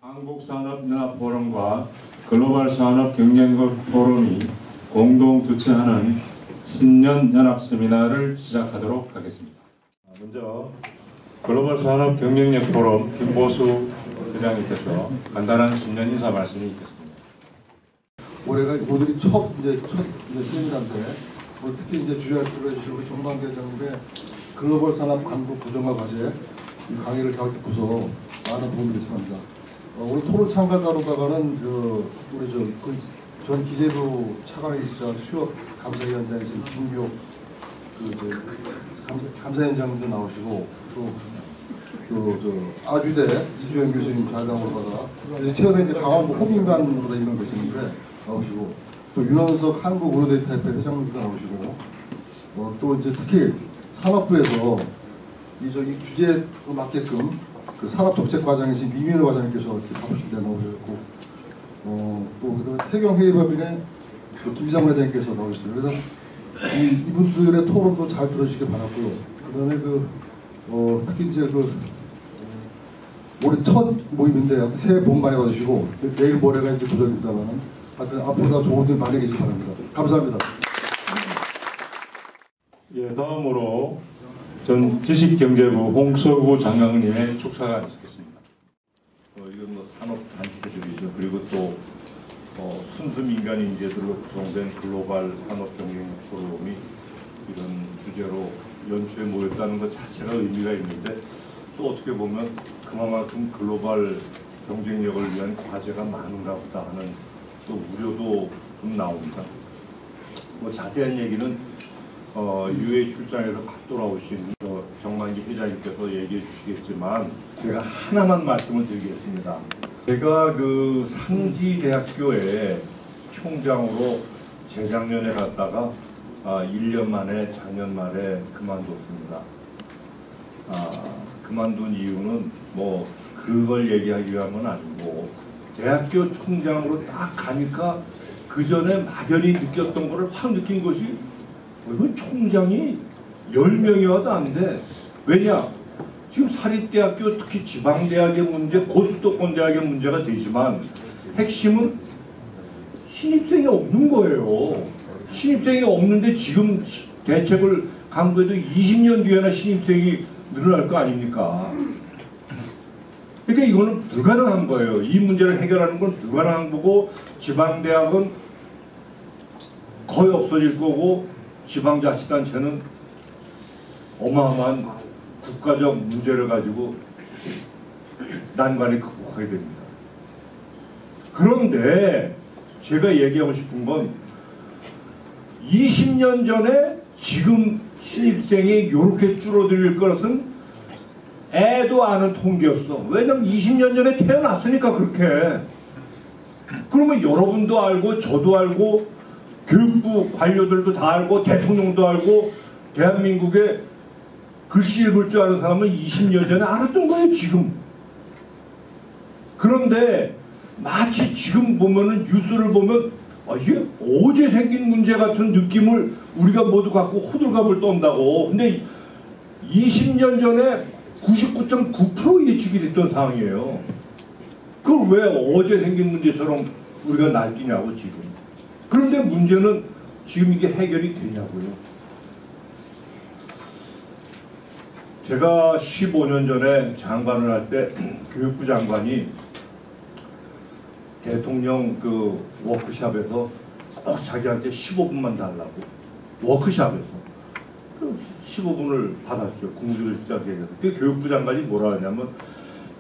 한국산업연합포럼과 글로벌산업경쟁력포럼이 공동 주최하는 신년연합 세미나를 시작하도록 하겠습니다. 먼저 글로벌산업경쟁력포럼 김보수 회장님께서 간단한 신년 인사 말씀이 있겠습니다. 올해가 오늘이 첫 세미나인데 오늘 특히 이제 주요할 주신 우리 정만기 회장님의 글로벌 산업 강국 구정화 과제 이 강의를 잘 듣고서 많은 도움이 됐습니다. 오늘 토론 참가자로다가는 우리 전 기재부 차관이시자 수협 감사위원장이신 김규옥 감사위원장님도 나오시고 또 아주대 이주영 교수님 좌장으로다가 최근에 이제 강원도 호민관으로 임명 계시는데 나오시고 또 윤원석 한국으로데이터협회 회장님도 나오시고 또 이제 특히 산업부에서 이 규제에 맞게끔 그 산업정책과장이신 미민호 과장님께서 이렇게 바쁘신데 나오셨고 또 그다음에 태경회의법인의 김장훈 회장님께서 나오셨어요. 그래서 이분들의 토론도 잘 들어주시기 바랐고요. 그다음에 특히 이제 올해 첫 모임인데 새해 복 많이 받으시고 내일 모레가 이제 도전입니다만은 하여튼 앞으로 더 좋은 일 많이 계시기 바랍니다. 감사합니다. 예, 다음으로 전 지식경제부 홍서구 장관님의 축사가 있겠습니다. 이건 산업 단체들이죠. 그리고 또 순수 민간 인재들로 구성된 글로벌 산업 경쟁력 포럼이 이런 주제로 연초에 모였다는 것 자체가 의미가 있는데 또 어떻게 보면 그만큼 글로벌 경쟁력을 위한 과제가 많은가 보다 하는 또 우려도 좀 나옵니다. 자세한 얘기는 유해 출장에서 갓 돌아오신 정만기 회장님께서 얘기해 주시겠지만 제가 하나만 말씀을 드리겠습니다. 제가 상지대학교에 총장으로 재작년에 갔다가 1년 만에 작년 말에 그만뒀습니다. 그만둔 이유는 그걸 얘기하기 위함은 아니고 대학교 총장으로 딱 가니까 그 전에 막연히 느꼈던 거를 확 느낀 것이 이건 총장이 10명이 와도 안 돼. 왜냐? 지금 사립대학교 특히 지방대학의 문제, 고수도권 대학의 문제가 되지만 핵심은 신입생이 없는 거예요. 신입생이 없는데 지금 대책을 강구해도 20년 뒤에나 신입생이 늘어날 거 아닙니까? 그러니까 이거는 불가능한 거예요. 이 문제를 해결하는 건 불가능한 거고 지방대학은 거의 없어질 거고 지방자치단체는 어마어마한 국가적 문제를 가지고 난관에 극복하게 됩니다. 그런데 제가 얘기하고 싶은 건 20년 전에 지금 신입생이 이렇게 줄어들 것은 애도 아는 통계였어. 왜냐면 20년 전에 태어났으니까 그렇게. 그러면 여러분도 알고 저도 알고 교육부 관료들도 다 알고 대통령도 알고 대한민국에 글씨 읽을 줄 아는 사람은 20년 전에 알았던 거예요. 지금. 그런데 마치 지금 보면은 뉴스를 보면 이게 어제 생긴 문제 같은 느낌을 우리가 모두 갖고 호들갑을 떤다고. 근데 20년 전에 99.9% 예측이 됐던 상황이에요. 그걸 왜 어제 생긴 문제처럼 우리가 날뛰냐고 지금. 그런데 문제는 지금 이게 해결이 되냐고요. 제가 15년 전에 장관을 할 때 교육부 장관이 대통령 워크샵에서 꼭 자기한테 15분만 달라고 워크샵에서 15분을 받았죠. 공주를 시작해서. 그 교육부 장관이 뭐라 하냐면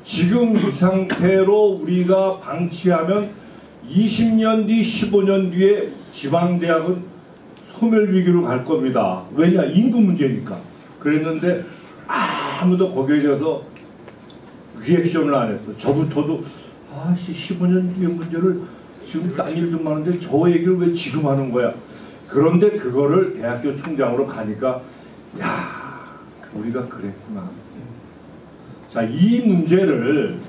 지금 이 상태로 우리가 방치하면 20년 뒤 15년 뒤에 지방대학은 소멸위기로 갈 겁니다. 왜냐? 인구 문제니까. 그랬는데 아무도 거기에 대해서 리액션을 안 했어. 저부터도 15년 뒤의 문제를 지금 딴 일도 많은데 저 얘기를 왜 지금 하는 거야. 그런데 그거를 대학교 총장으로 가니까 우리가 그랬구나. 자, 이 문제를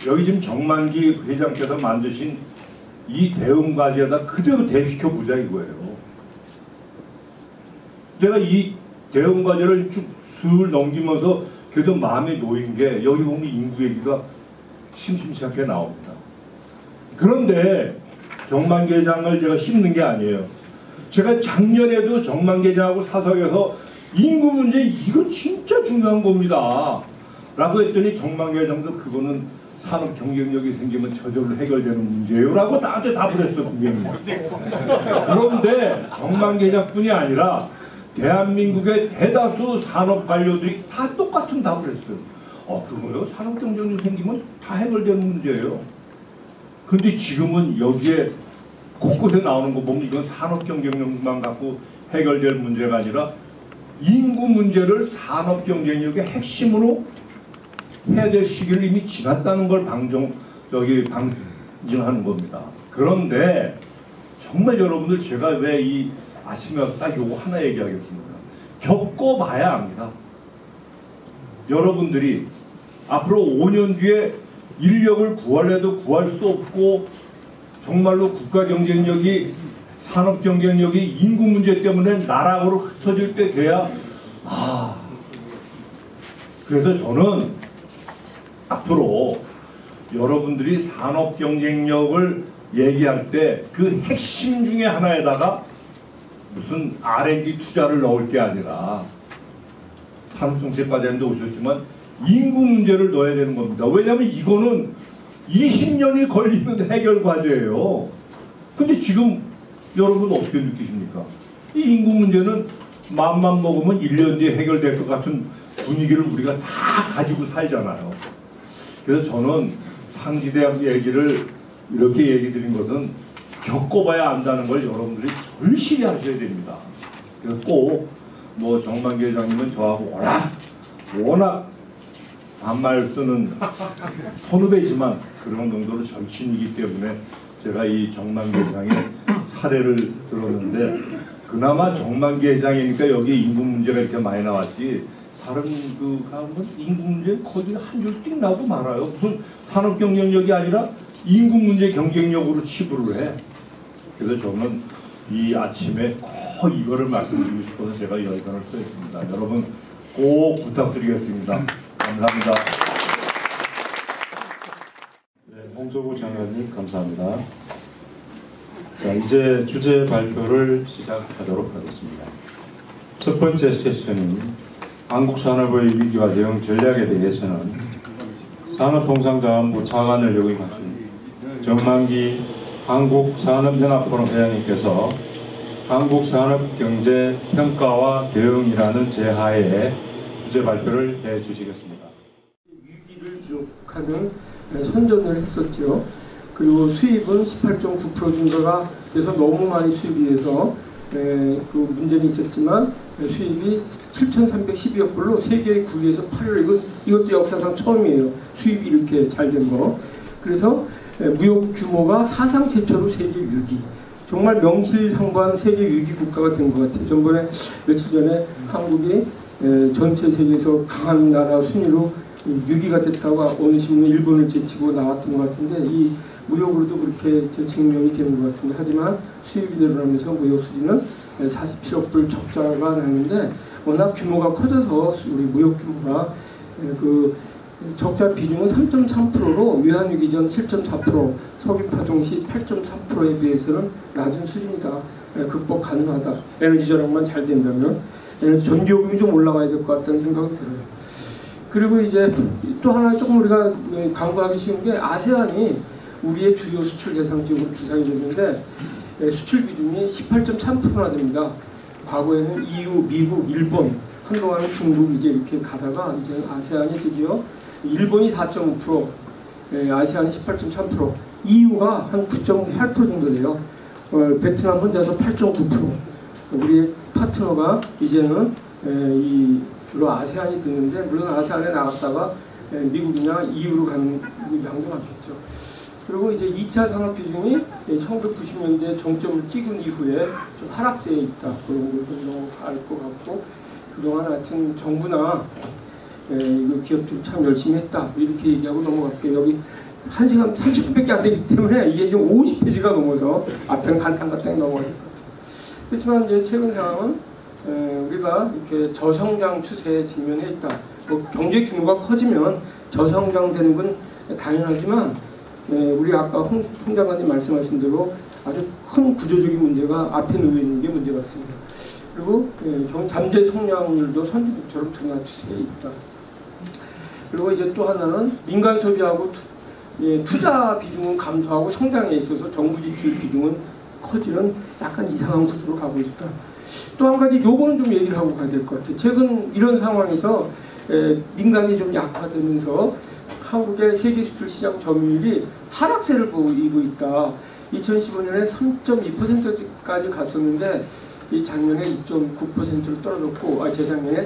여기 지금 정만기 회장께서 만드신 이 대응 과제에다 그대로 대입시켜 보자 이거예요. 내가 이 대응 과제를 쭉 슬 넘기면서 그래도 마음에 놓인 게 여기 보면 인구 얘기가 심심치 않게 나옵니다. 그런데 정만계장을 제가 씹는 게 아니에요. 제가 작년에도 정만계장하고 사석에서 인구 문제 이거 진짜 중요한 겁니다 라고 했더니 정만계장도 그거는 산업 경쟁력이 생기면 저절로 해결되는 문제예요 라고 나한테 답을 했어 분명히. 그런데 정만계장뿐이 아니라 대한민국의 대다수 산업 관료들이 다 똑같은 답을 했어요. 그거요? 산업 경쟁력 생기면 다 해결되는 문제예요. 근데 지금은 여기에 곳곳에 나오는 거 보면 이건 산업 경쟁력만 갖고 해결될 문제가 아니라 인구 문제를 산업 경쟁력의 핵심으로 해야 될 시기를 이미 지났다는 걸 방증하는 겁니다. 그런데 정말 여러분들 제가 왜 이 아침에 딱 요거 하나 얘기하겠습니까? 겪어봐야 합니다. 여러분들이 앞으로 5년 뒤에 인력을 구할래도 구할 수 없고 정말로 국가 경쟁력이 산업 경쟁력이 인구 문제 때문에 나락으로 흩어질 때 돼야 그래서 저는 앞으로 여러분들이 산업 경쟁력을 얘기할 때 그 핵심 중에 하나에다가 무슨 R&D 투자를 넣을 게 아니라 산업정책과장님도 오셨지만 인구 문제를 넣어야 되는 겁니다. 왜냐하면 이거는 20년이 걸리는 해결 과제예요. 근데 지금 여러분 어떻게 느끼십니까? 이 인구 문제는 마음만 먹으면 1년 뒤에 해결될 것 같은 분위기를 우리가 다 가지고 살잖아요. 그래서 저는 상지대학 얘기를 이렇게 얘기 드린 것은 겪어봐야 안다는 걸 여러분들이 절실히 하셔야 됩니다. 그래서 꼭 뭐 정만계 회장님은 저하고 워낙 반말 쓰는 선후배지만 그런 정도로 절친이기 때문에 제가 이 정만계 회장의 사례를 들었는데 그나마 정만계 회장이니까 여기 인구 문제가 이렇게 많이 나왔지 다른 그 가면 인구 문제 거기 한 줄 띵 나오고 말아요. 무슨 산업 경쟁력이 아니라 인구 문제 경쟁력으로 치부를 해. 그래서 저는 이 아침에 꼭 이거를 말씀드리고 싶어서 제가 여기까지 써있습니다. 여러분 꼭 부탁드리겠습니다. 감사합니다. 네, 홍조구 장관님 감사합니다. 자, 이제 주제 발표를 시작하도록 하겠습니다. 첫 번째 세션인 한국산업의 위기와 대응 전략에 대해서는 산업통상자원부 차관을 역임하신 정만기 한국산업연합포럼 회장님께서 한국산업경제평가와 대응이라는 제하에 주제 발표를 해주시겠습니다. 위기를 기록하는 선전을 했었죠. 그리고 수입은 18.9% 증가가 돼서 너무 많이 수입이 돼서 그 문제는 있었지만 수입이 7,312억 불로 세계 9위에서 8위로 이것도 역사상 처음이에요. 수입이 이렇게 잘 된 거. 그래서 무역 규모가 사상 최초로 세계 6위. 정말 명실상부한 세계 6위 국가가 된 것 같아요. 전번에 며칠 전에 한국이 전체 세계에서 강한 나라 순위로 6위가 됐다고 어느 신문에 일본을 제치고 나왔던 것 같은데 이 무역으로도 그렇게 증명이 되는 것 같습니다. 하지만 수입이 늘어나면서 무역 수지는 47억 불 적자가 나는데 워낙 규모가 커져서 우리 무역 규모가 그 적자 비중은 3.3%로 외환위기 전 7.4%, 석유파동 시 8.3%에 비해서는 낮은 수준이다. 극복 가능하다. 에너지 절약만 잘 된다면 전기요금이 좀 올라가야 될 것 같다는 생각이 들어요. 그리고 이제 또 하나 조금 우리가 간과하기 쉬운 게 아세안이 우리의 주요 수출 대상 지역으로 비상이 됐는데 수출 비중이 18.3%나 됩니다. 과거에는 EU, 미국, 일본, 한동안은 중국 이제 이렇게 가다가 이제 아세안이 드디어 일본이 4.5%, 아세안이 18.3%, EU가 한 9.8% 정도 돼요. 베트남 혼자서 8.9%. 우리의 파트너가 이제는 이 주로 아세안이 드는데 물론 아세안에 나갔다가 미국이나 EU로 가는 양도 많겠죠. 그리고 이제 2차 산업 비중이 1990년대 정점을 찍은 이후에 좀 하락세에 있다. 그런 것도 알 것 같고 그동안 하여튼 정부나 이거 기업들이 참 열심히 했다. 이렇게 얘기하고 넘어갈게요. 여기 1시간 30분밖에 안 되기 때문에 이게 지금 50페이지가 넘어서 앞에는 간단간단 넘어갈 것 같아요. 그렇지만 이제 최근 상황은 우리가 이렇게 저성장 추세에 직면해 있다. 뭐 경제 규모가 커지면 저성장되는 건 당연하지만 우리 아까 홍 장관님 말씀하신 대로 아주 큰 구조적인 문제가 앞에 놓여 있는 게 문제 같습니다. 그리고 잠재 성장률도 선진국처럼 둔화 추세에 있다. 그리고 이제 또 하나는 민간 소비하고 투자 비중은 감소하고 성장에 있어서 정부 지출 비중은 커지는 약간 이상한 구조로 가고 있다. 또 한 가지 요거는 좀 얘기를 하고 가야 될 것 같아요. 최근 이런 상황에서 민간이 좀 약화되면서 한국의 세계 수출 시장 점유율이 하락세를 보이고 있다. 2015년에 3.2%까지 갔었는데 이 작년에 2.9%로 떨어졌고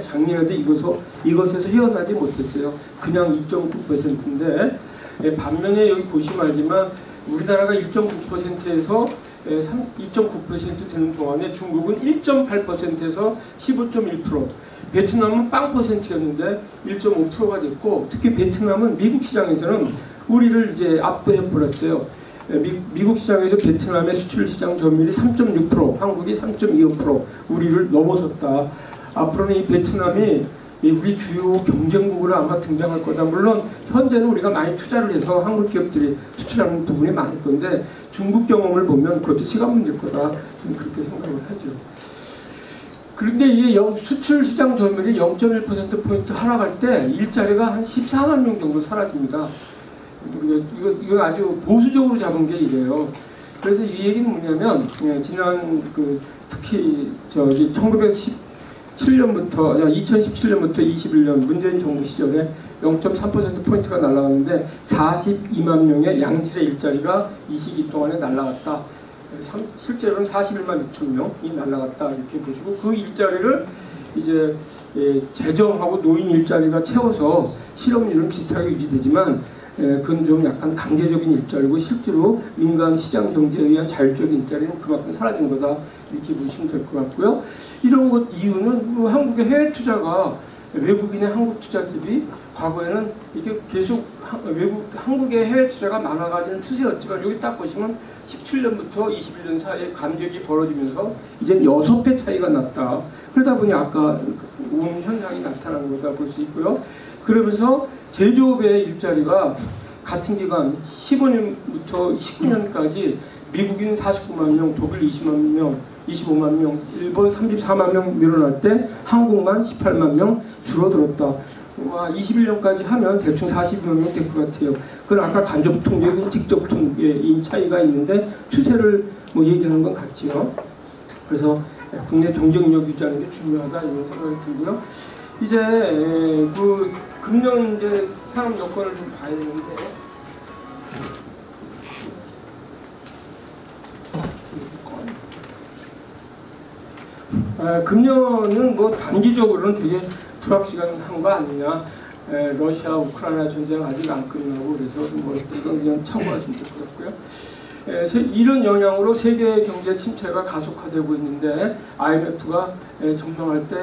작년에도 이것에서 헤어나지 못했어요. 그냥 2.9%인데 반면에 여기 보시면 알지만 우리나라가 1.9%에서 2.9% 되는 동안에 중국은 1.8%에서 15.1%, 베트남은 0%였는데 1.5%가 됐고, 특히 베트남은 미국 시장에서는 우리를 이제 압도해 버렸어요. 미국 시장에서 베트남의 수출 시장 점유율이 3.6%, 한국이 3.25%, 우리를 넘어섰다. 앞으로는 이 베트남이 우리 주요 경쟁국으로 아마 등장할 거다. 물론 현재는 우리가 많이 투자를 해서 한국 기업들이 수출하는 부분이 많을 건데 중국 경험을 보면 그것도 시간 문제일 거다. 저는 그렇게 생각을 하죠. 그런데 이게 수출 시장 점유율이 0.1%포인트 하락할 때 일자리가 한 14만 명 정도 사라집니다. 이거 아주 보수적으로 잡은 게 이래요. 그래서 이 얘기는 뭐냐면 지난 특히 2017년부터 21년부터 문재인 정부 시절에 0.3%포인트가 날아갔는데 42만 명의 양질의 일자리가 이 시기 동안에 날아갔다. 실제로는 41만 6천 명이 날아갔다. 이렇게 보시고 그 일자리를 이제 재정하고 노인 일자리가 채워서 실업률은 비슷하게 유지되지만 그건 좀 약간 강제적인 일자리고 실제로 민간 시장 경제에 의한 자율적인 일자리는 그만큼 사라진 거다. 이렇게 보시면 될 것 같고요. 이런 것 이유는 한국의 해외 투자가 외국인의 한국 투자 대비 과거에는 이게 계속 한국의 해외 투자가 많아가지는 추세였지만 여기 딱 보시면 17년부터 21년 사이에 간격이 벌어지면서 이제 6배 차이가 났다. 그러다 보니 아까 온 현상이 나타난 거다 볼 수 있고요. 그러면서 제조업의 일자리가 같은 기간 15년부터 19년까지 미국인 49만 명, 독일 20만 명, 25만 명, 일본 34만 명 늘어날 때 한국만 18만 명 줄어들었다. 21년까지 하면 대충 40여 명 될 것 같아요. 그건 아까 간접 통계인 직접 통계인 차이가 있는데 추세를 얘기하는 건 같지요. 그래서 국내 경쟁력 유지하는 게 중요하다 이런 생각이 들고요. 이제 금년 이제 산업 여건을 좀 봐야 되는데. 금년은 단기적으로는 되게 불확실한 거 아니냐. 러시아 우크라이나 전쟁 아직 안 끝나고 그래서 이건 그냥 참고하시면 될 것 같고요. 이런 영향으로 세계 경제 침체가 가속화되고 있는데 IMF가 점정할 때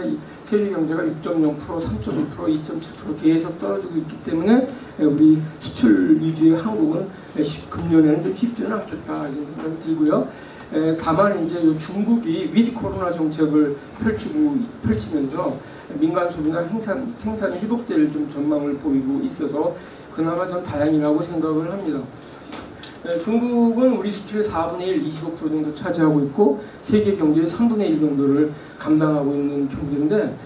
세계 경제가 6.0%, 3.2%, 2.7% 계속 떨어지고 있기 때문에 우리 수출 위주의 한국은 금년에는 좀 쉽지는 않겠다 이런 생각이 들고요. 다만 이제 중국이 위드 코로나 정책을 펼치면서 민간 소비나 생산이 회복될 좀 전망을 보이고 있어서 그나마 좀 다행이라고 생각을 합니다. 중국은 우리 수출의 4분의 1, 25% 정도 차지하고 있고 세계 경제의 3분의 1 정도를 감당하고 있는 경제인데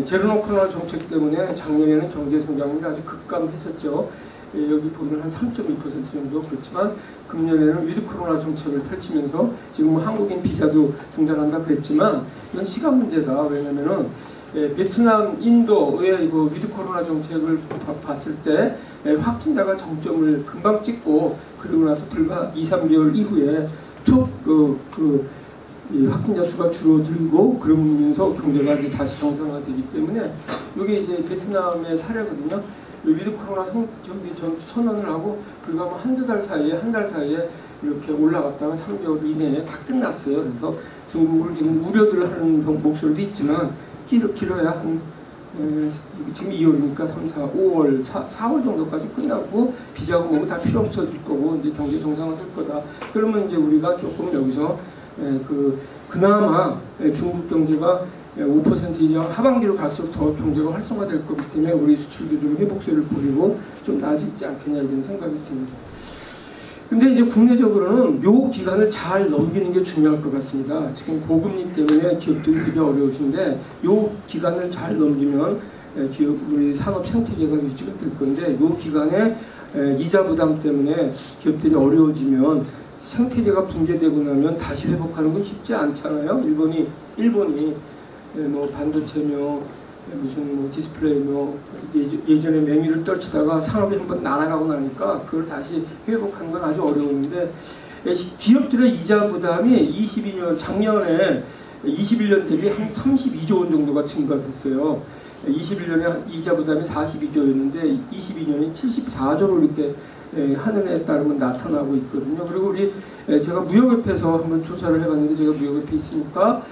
제로 코로나 정책 때문에 작년에는 경제 성장률이 아주 급감했었죠. 여기 보면 한 3.2% 정도 그렇지만 금년에는 위드 코로나 정책을 펼치면서 지금 한국인 비자도 중단한다 그랬지만 이건 시간 문제다. 왜냐면은 베트남, 인도의 위드 코로나 정책을 봤을 때 확진자가 정점을 금방 찍고 그리고 나서 불과 2~3개월 이후에 툭 확진자 수가 줄어들고 그러면서 경제가 이제 다시 정상화되기 때문에 이게 이제 베트남의 사례거든요. 위드 코로나 선언을 하고 불과 한두 달 사이에 이렇게 올라갔다가 3개월 이내에 다 끝났어요. 그래서 중국을 지금 우려들 하는 목소리도 있지만 길어야 한 지금 2월이니까 3, 4, 5월, 4월 정도까지 끝나고 비자고 뭐고 다 필요 없어질 거고 이제 경제 정상화될 거다. 그러면 이제 우리가 조금 여기서 그나마 중국 경제가 5% 이상 하반기로 갈수록 더 경제가 활성화될 거기 때문에 우리 수출도 좀 회복세를 보이고 좀 나아지지 않겠냐 이런 생각이 듭니다. 근데 이제 국내적으로는 요 기간을 잘 넘기는 게 중요할 것 같습니다. 지금 고금리 때문에 기업들이 되게 어려우신데 요 기간을 잘 넘기면 우리 산업 생태계가 유지가 될 건데 요 기간에 이자 부담 때문에 기업들이 어려워지면 생태계가 붕괴되고 나면 다시 회복하는 건 쉽지 않잖아요. 일본이 뭐 반도체며 무슨 뭐 디스플레이며 예전에 맹위를 떨치다가 산업이 한번 날아가고 나니까 그걸 다시 회복하는 건 아주 어려웠는데 기업들의 이자 부담이 22년 작년에 21년 대비 한 32조 원 정도가 증가됐어요. 21년에 이자 부담이 42조였는데 22년에 74조로 이렇게 하는 해에 따르면 나타나고 있거든요. 그리고 우리 제가 무역협회에서 한번 조사를 해봤는데 제가 무역협회에 있으니까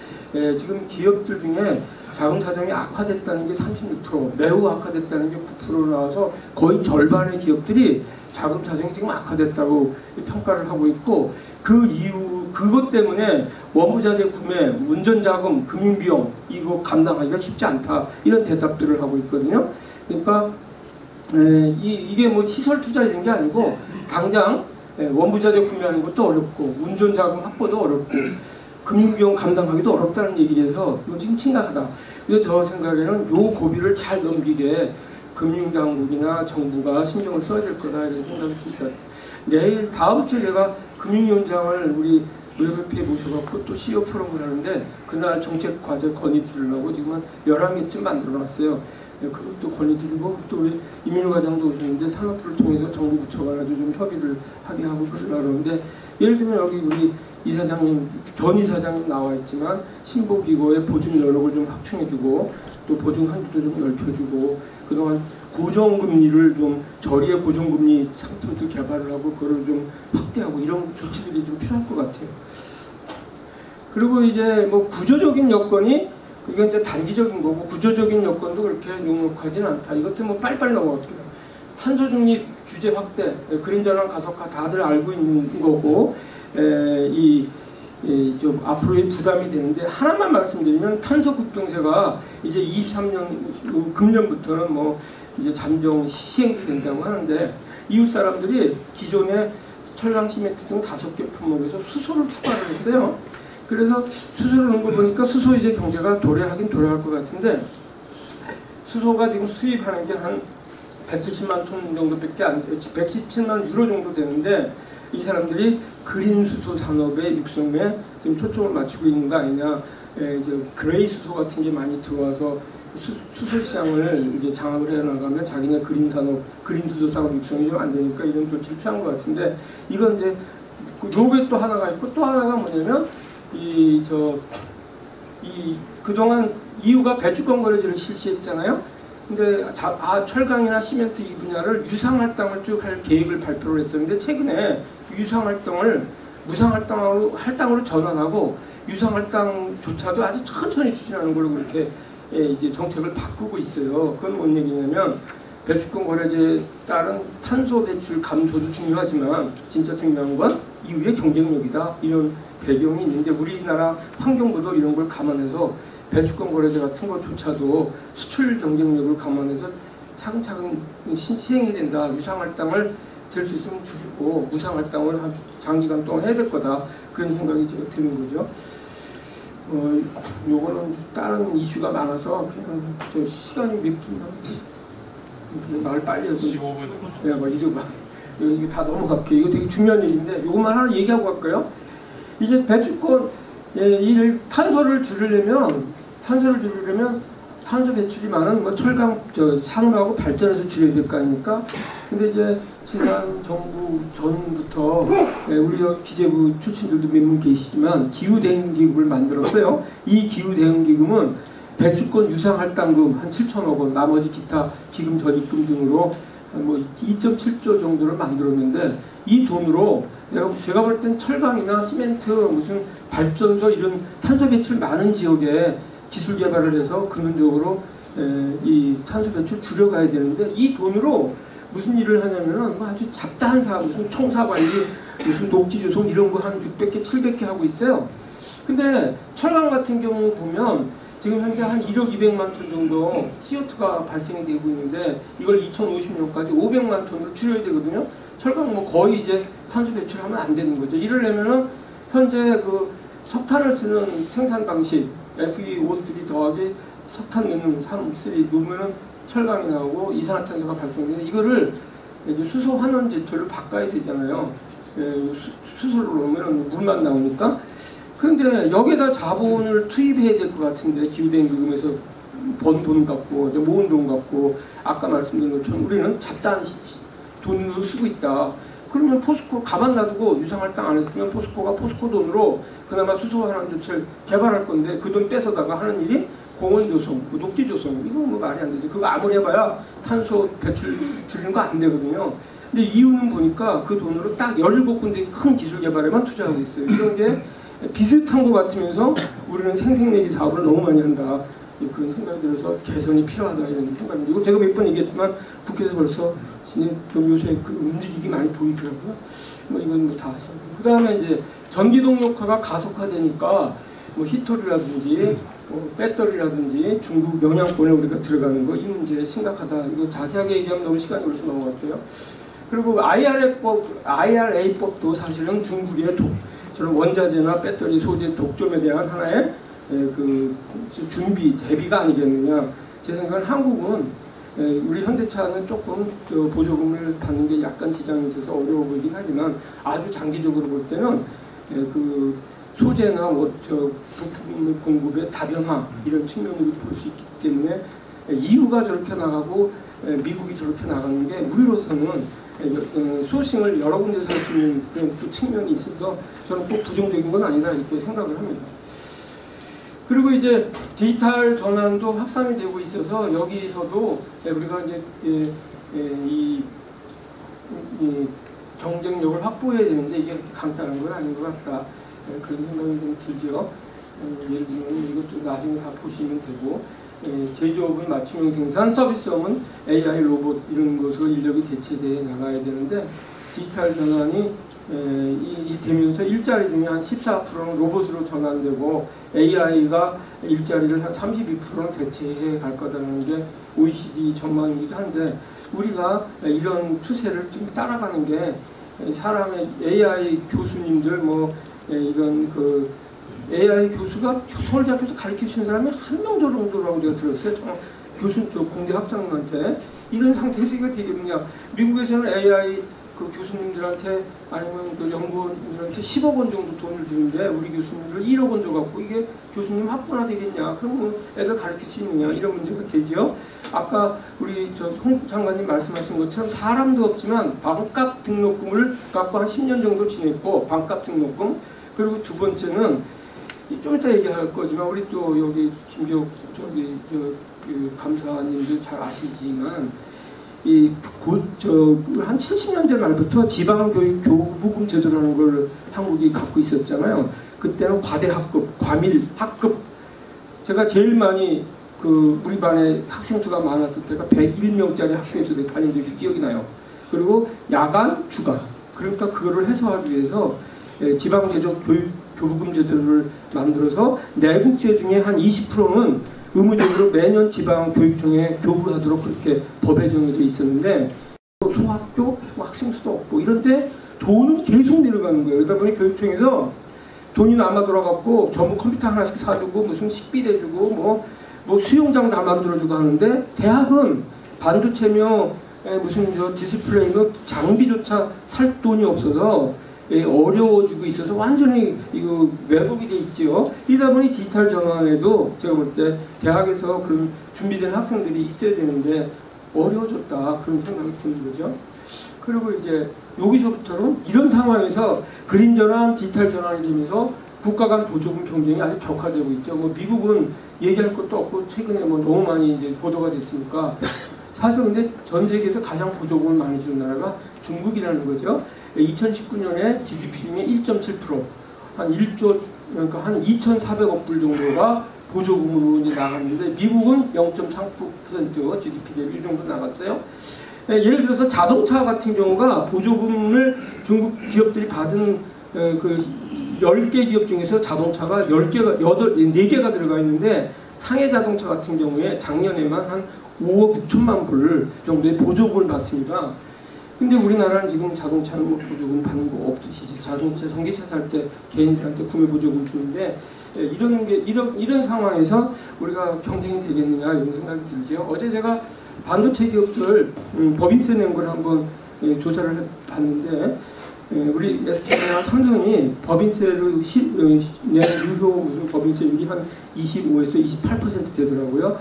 지금 기업들 중에 자금사정이 악화됐다는 게 36%, 매우 악화됐다는 게 9% 나와서 거의 절반의 기업들이 자금사정이 지금 악화됐다고 평가를 하고 있고 그 이유 그것 때문에 원부자재 구매, 운전자금, 금융비용 이거 감당하기가 쉽지 않다 이런 대답들을 하고 있거든요. 그러니까 이게 뭐 시설 투자 이런 게 아니고 당장 원부자재 구매하는 것도 어렵고 운전자금 확보도 어렵고 금융비용 감당하기도 어렵다는 얘기라서 이거 지금 심각하다. 그래서 저 생각에는 요 고비를 잘 넘기게 금융당국이나 정부가 신경을 써야 될 거다 이런 생각이 듭니다. 다음 주에 제가 금융위원장을 우리 무역협회에 모셔갖고 또 CEO 포럼을 하는데 그날 정책 과제 건의 드리려고 지금 한 11개쯤 만들어놨어요. 그것도 건의 드리고 또 우리 이민우 과장도 오셨는데 산업부를 통해서 정부 부처가 좀 협의를 하게 하고 그러려고 그러는데 예를 들면 여기 우리 이사장님, 전 이사장님 나와 있지만 신보기고의 보증 여력을 좀 확충해주고 또 보증 한도도 좀 넓혀주고 그동안 고정금리를 좀 저리의 고정금리 상품도 개발을 하고 그걸 좀 확대하고 이런 조치들이 좀 필요할 것 같아요. 그리고 이제 뭐 구조적인 여건이 이건 이제 단기적인 거고 구조적인 여건도 그렇게 녹록하지는 않다. 이것도 뭐 빨리빨리 넘어갈게요. 탄소 중립 규제 확대, 그린 전환 가속화 다들 알고 있는 거고 좀 앞으로의 부담이 되는데 하나만 말씀드리면 탄소 국경세가 이제 23년 금년부터는 뭐 이제 잠정 시행이 된다고 하는데 이웃 사람들이 기존에 철강 시멘트 등 5개 품목에서 수소를 추가를 했어요. 그래서 수소를 넣은 거 보니까 수소 이제 경제가 도래하긴 도래할 것 같은데 수소가 지금 수입하는 게 한 170만 톤 정도밖에 안 117만 유로 정도 되는데 이 사람들이 그린 수소 산업의 육성에 지금 초점을 맞추고 있는 거 아니냐. 그레이 수소 같은 게 많이 들어와서 수소 시장을 이제 장악을 해 나가면 자기네 그린 산업, 그린 수소 산업 육성이 좀 안 되니까 이런 조치를 취한 것 같은데 이건 이제 요게 또 하나가 있고 또 하나가 뭐냐면 그동안 EU가 배추권 거래제를 실시했잖아요. 근데 철강이나 시멘트 이 분야를 유상할당을 쭉 할 계획을 발표를 했었는데 최근에 유상할당을 무상할당으로 전환하고 유상할당조차도 아주 천천히 추진하는 걸로 그렇게 이제 정책을 바꾸고 있어요. 그건 뭔 얘기냐면 배추권 거래제에 따른 탄소 배출 감소도 중요하지만 진짜 중요한 건 EU의 경쟁력이다. 이런 배경이 있는데 우리나라 환경부도 이런 걸 감안해서 배추권 거래제 같은 것조차도 수출 경쟁력을 감안해서 차근차근 시행해야 된다. 유상할당을 될 수 있으면 줄이고 무상할당을 장기간 동안 해야 될 거다. 그런 생각이 제가 드는 거죠. 요거는 다른 이슈가 많아서 그냥 저 시간이 몇 분 남았지. 말을 빨리 해서 15분. 네, 뭐 이거 다 넘어갈게요. 이거 되게 중요한 일인데 요것만 하나 얘기하고 갈까요? 이제 배추권 탄소를 줄이려면 탄소 배출이 많은 뭐 철강 산업하고 발전해서 줄여야 될 거 아닙니까? 근데 이제 지난 정부 전부터 우리 기재부 출신들도 몇 분 계시지만 기후 대응 기금을 만들었어요. 이 기후 대응 기금은 배추권 유상할당금 한 7천억 원, 나머지 기타 기금 전입금 등으로 뭐 2.7조 정도를 만들었는데 이 돈으로 제가 볼 땐 철강이나 시멘트 무슨 발전소 이런 탄소 배출 많은 지역에 기술 개발을 해서 근본적으로 이 탄소 배출 줄여가야 되는데 이 돈으로 무슨 일을 하냐면은 아주 잡다한 사업, 무슨 총사 관리, 무슨 녹지 조성 이런 거 한 600개, 700개 하고 있어요. 근데 철강 같은 경우 보면 지금 현재 한 1억 200만 톤 정도 CO2가 발생이 되고 있는데 이걸 2050년까지 500만 톤으로 줄여야 되거든요. 철강 뭐 거의 이제 탄소 배출하면 안 되는 거죠. 이러려면은 현재 그 석탄을 쓰는 생산 방식 FeO3 더하기 석탄 넣는 3 넣으면은 철강이 나오고 이산화탄소가 발생되는데 이거를 이제 수소 환원 제철로 바꿔야 되잖아요. 수소를 넣으면 물만 나오니까. 그런데 여기에다 자본을 투입해야 될 것 같은데 기후대응기금에서 번 돈 갖고 모은 돈 갖고 아까 말씀드린 것처럼 우리는 잡다한 돈으로 쓰고 있다. 그러면 포스코 가만 놔두고 유상할당 안 했으면 포스코가 포스코 돈으로 그나마 수소 환원 조치를 개발할 건데 그 돈 뺏어다가 하는 일이 공원 조성, 녹지 조성 이거 뭐 말이 안 되죠. 그거 아무리 해봐야 탄소 배출 줄이는 거 안 되거든요. 근데 이유는 보니까 그 돈으로 딱 17군데 큰 기술 개발에만 투자하고 있어요. 이런 게 비슷한 것 같으면서 우리는 생색내기 사업을 너무 많이 한다. 그런 생각이 들어서 개선이 필요하다 이런 생각입니다. 이거 제가 몇 번 얘기했지만 국회에서 벌써 좀 요새 그 움직이기 많이 보이더라고요. 뭐 이건 뭐 다 하시고. 그 다음에 이제 전기동력화가 가속화되니까 뭐 히토류라든지 배터리라든지 중국 영향권에 우리가 들어가는 거 이 문제 심각하다. 이거 자세하게 얘기하면 너무 시간이 벌써 넘어갔고요. 그리고 IRA법도 사실은 중국의 저런 원자재나 배터리 소재 독점에 대한 하나의 그 준비 대비가 아니겠느냐. 제 생각은 한국은 우리 현대차는 조금 그 보조금을 받는 게 약간 지장이 있어서 어려워 보이긴 하지만 아주 장기적으로 볼 때는 그 소재나 뭐 저 부품 공급의 다변화 이런 측면으로 볼 수 있기 때문에 EU가 저렇게 나가고 미국이 저렇게 나가는 게 우리로서는 소싱을 여러 군데서 할 수 있는 그런 또 측면이 있어서 저는 꼭 부정적인 건 아니다 이렇게 생각을 합니다. 그리고 이제 디지털 전환도 확산이 되고 있어서 여기서도 우리가 이제 이 경쟁력을 확보해야 되는데 이게 그렇게 간단한 건 아닌 것 같다. 그런 생각이 좀 들죠. 예를 들면 이것도 나중에 다 보시면 되고 제조업은 맞춤형 생산, 서비스업은 AI, 로봇 이런 것으로 인력이 대체되어 나가야 되는데 디지털 전환이 되면서 일자리 중에 한 14%는 로봇으로 전환되고 AI가 일자리를 한 32%는 대체해 갈 거다라는 게 OECD 전망이기도 한데 우리가 이런 추세를 좀 따라가는 게 사람의 AI 교수님들 뭐 이런 그 AI 교수가 서울대학교에서 가르치시는 사람이 한 명 정도라고 제가 들었어요. 교수 쪽 공대 학장님한테 이런 상태에서 이거 되겠느냐. 미국에서는 AI 그 교수님들한테 아니면 그 연구원들한테 10억 원 정도 돈을 주는데 우리 교수님들 1억 원 줘갖고 이게 교수님 학부나 되겠냐. 그럼 뭐 애들 가르칠 수 있느냐 이런 문제가 되죠. 아까 우리 홍 장관님 말씀하신 것처럼 사람도 없지만 반값 등록금을 갖고 한 10년 정도 지냈고 반값 등록금 그리고 두 번째는 좀 이따 얘기할 거지만 우리 또 여기 김기옥 감사님들 잘 아시지만 한 70년대 말부터 지방교육 교부금 제도라는 걸 한국이 갖고 있었잖아요. 그때는 과대 학급, 과밀 학급. 제가 제일 많이 우리 반에 학생 수가 많았을 때가 101명짜리 학교에서 다닌 적이 기억이 나요. 그리고 야간, 주간. 그러니까 그거를 해소하기 위해서 지방제조 교부금 제도를 만들어서 내국제 중에 한 20%는 의무적으로 매년 지방 교육청에 교부하도록 그렇게 법에 정해져 있었는데 소학교 학생 수도 없고 이런데 돈은 계속 내려가는 거예요. 그러다 보니 교육청에서 돈이 남아 돌아갔고 전부 컴퓨터 하나씩 사주고 무슨 식비 대주고 뭐 수영장 다 만들어주고 하는데 대학은 반도체며 무슨 디스플레이며 장비조차 살 돈이 없어서 어려워지고 있어서 완전히 이거 왜곡이 돼 있죠. 이러다 보니 디지털 전환에도 제가 볼 때 대학에서 그런 준비된 학생들이 있어야 되는데 어려워졌다 그런 생각이 드는 거죠. 그리고 이제 여기서부터는 이런 상황에서 그린 전환, 디지털 전환이 되면서 국가 간 보조금 경쟁이 아주 격화되고 있죠. 뭐 미국은 얘기할 것도 없고 최근에 뭐 너무 많이 이제 보도가 됐으니까 사실 근데 전 세계에서 가장 보조금을 많이 주는 나라가 중국이라는 거죠. 2019년에 GDP 중에 1.7% 한 1조 그러니까 한 2,400억 불 정도가 보조금으로 이제 나갔는데 미국은 0.3% GDP 대비 이 정도 나갔어요. 예를 들어서 자동차 같은 경우가 보조금을 중국 기업들이 받은 그 10개 기업 중에서 자동차가 4개가 들어가 있는데 상해 자동차 같은 경우에 작년에만 한 5억 6천만 불 정도의 보조금을 받습니다. 근데 우리나라는 지금 자동차는 뭐 보조금 받는 거 없듯이 자동차 전기차 살 때 개인들한테 구매 보조금 주는데 이런 상황에서 우리가 경쟁이 되겠느냐 이런 생각이 들죠. 어제 제가 반도체 기업들 법인세 낸 걸 한번 조사를 해봤는데 우리 SK나 삼성이 법인세를 유효 무슨 법인세율이 한 25에서 28% 되더라고요.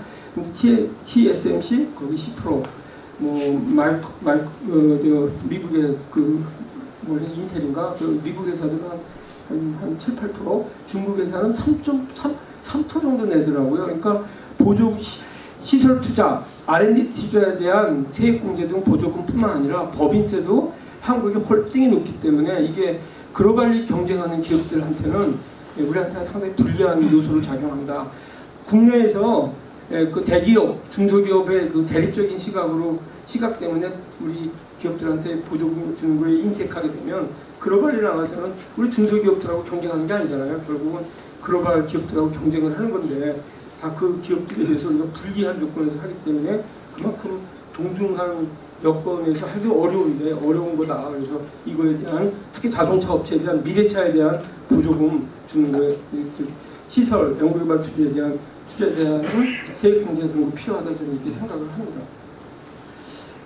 TSMC 거기 10%, 미국의 인텔인가 미국 회사들은 한 7, 8%, 중국 회사는 3% 정도 내더라고요. 그러니까 보조 시설 투자, R&D 투자에 대한 세액공제 등 보조금뿐만 아니라 법인세도 한국이 홀딩이 높기 때문에 이게 글로벌리 경쟁하는 기업들한테는 우리한테 상당히 불리한 요소를 작용한다. 국내에서 그 대기업, 중소기업의 그 대립적인 시각 때문에 우리 기업들한테 보조금 주는 거에 인색하게 되면 글로벌에 나가서는 우리 중소기업들하고 경쟁하는 게 아니잖아요. 결국은 글로벌 기업들하고 경쟁을 하는 건데 다 그 기업들에 대해서 우리가 불리한 조건에서 하기 때문에 그만큼 동등한 여건에서 하기 어려운 거다. 그래서 이거에 대한 특히 자동차 업체에 대한 미래차에 대한 보조금 주는 거에 시설, 연구개발 투자에 대한 세액 공제 그런 거 필요하다 저는 이렇게 생각을 합니다.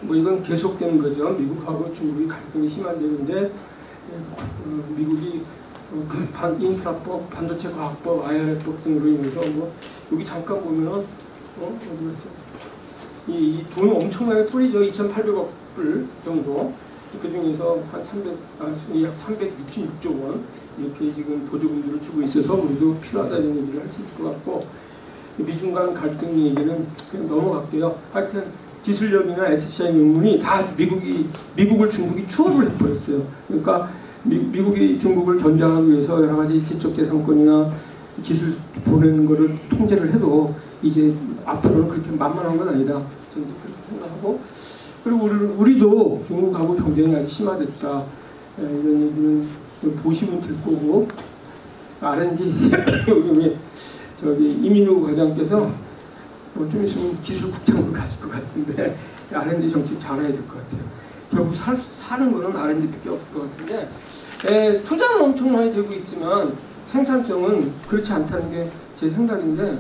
뭐 이건 계속되는 거죠. 미국하고 중국이 갈등이 심한데 미국이 인프라법, 반도체 과학법, IRA법 등으로 인해서 여기 잠깐 보면은 어디 갔어요? 이 돈이 엄청나게 뿌리죠. 2,800억 불 정도. 그 중에서 약 366조 원 이렇게 지금 보조금들을 주고 있어서 우리도 필요하다는 얘기를 할 수 있을 것 같고 미중 간 갈등 얘기는 그냥 넘어갈게요. 하여튼 기술력이나 SCI 명분이 다 미국을 중국이 추월을 해버렸어요. 그러니까 미국이 중국을 견제하기 위해서 여러 가지 지적재산권이나 기술 보내는 거를 통제를 해도 이제 앞으로는 그렇게 만만한 건 아니다. 저는 그렇게 생각하고 그리고 우리도 중국하고 경쟁이 아주 심화됐다. 이런 얘기는 보시면 될 거고 R&D 저기 이민우 과장께서 좀 있으면 기술국장으로 가실 것 같은데 R&D 정책 잘해야 될 것 같아요. 결국 사는 거는 R&D밖에 없을 것 같은데 투자는 엄청 많이 되고 있지만 생산성은 그렇지 않다는 게 제 생각인데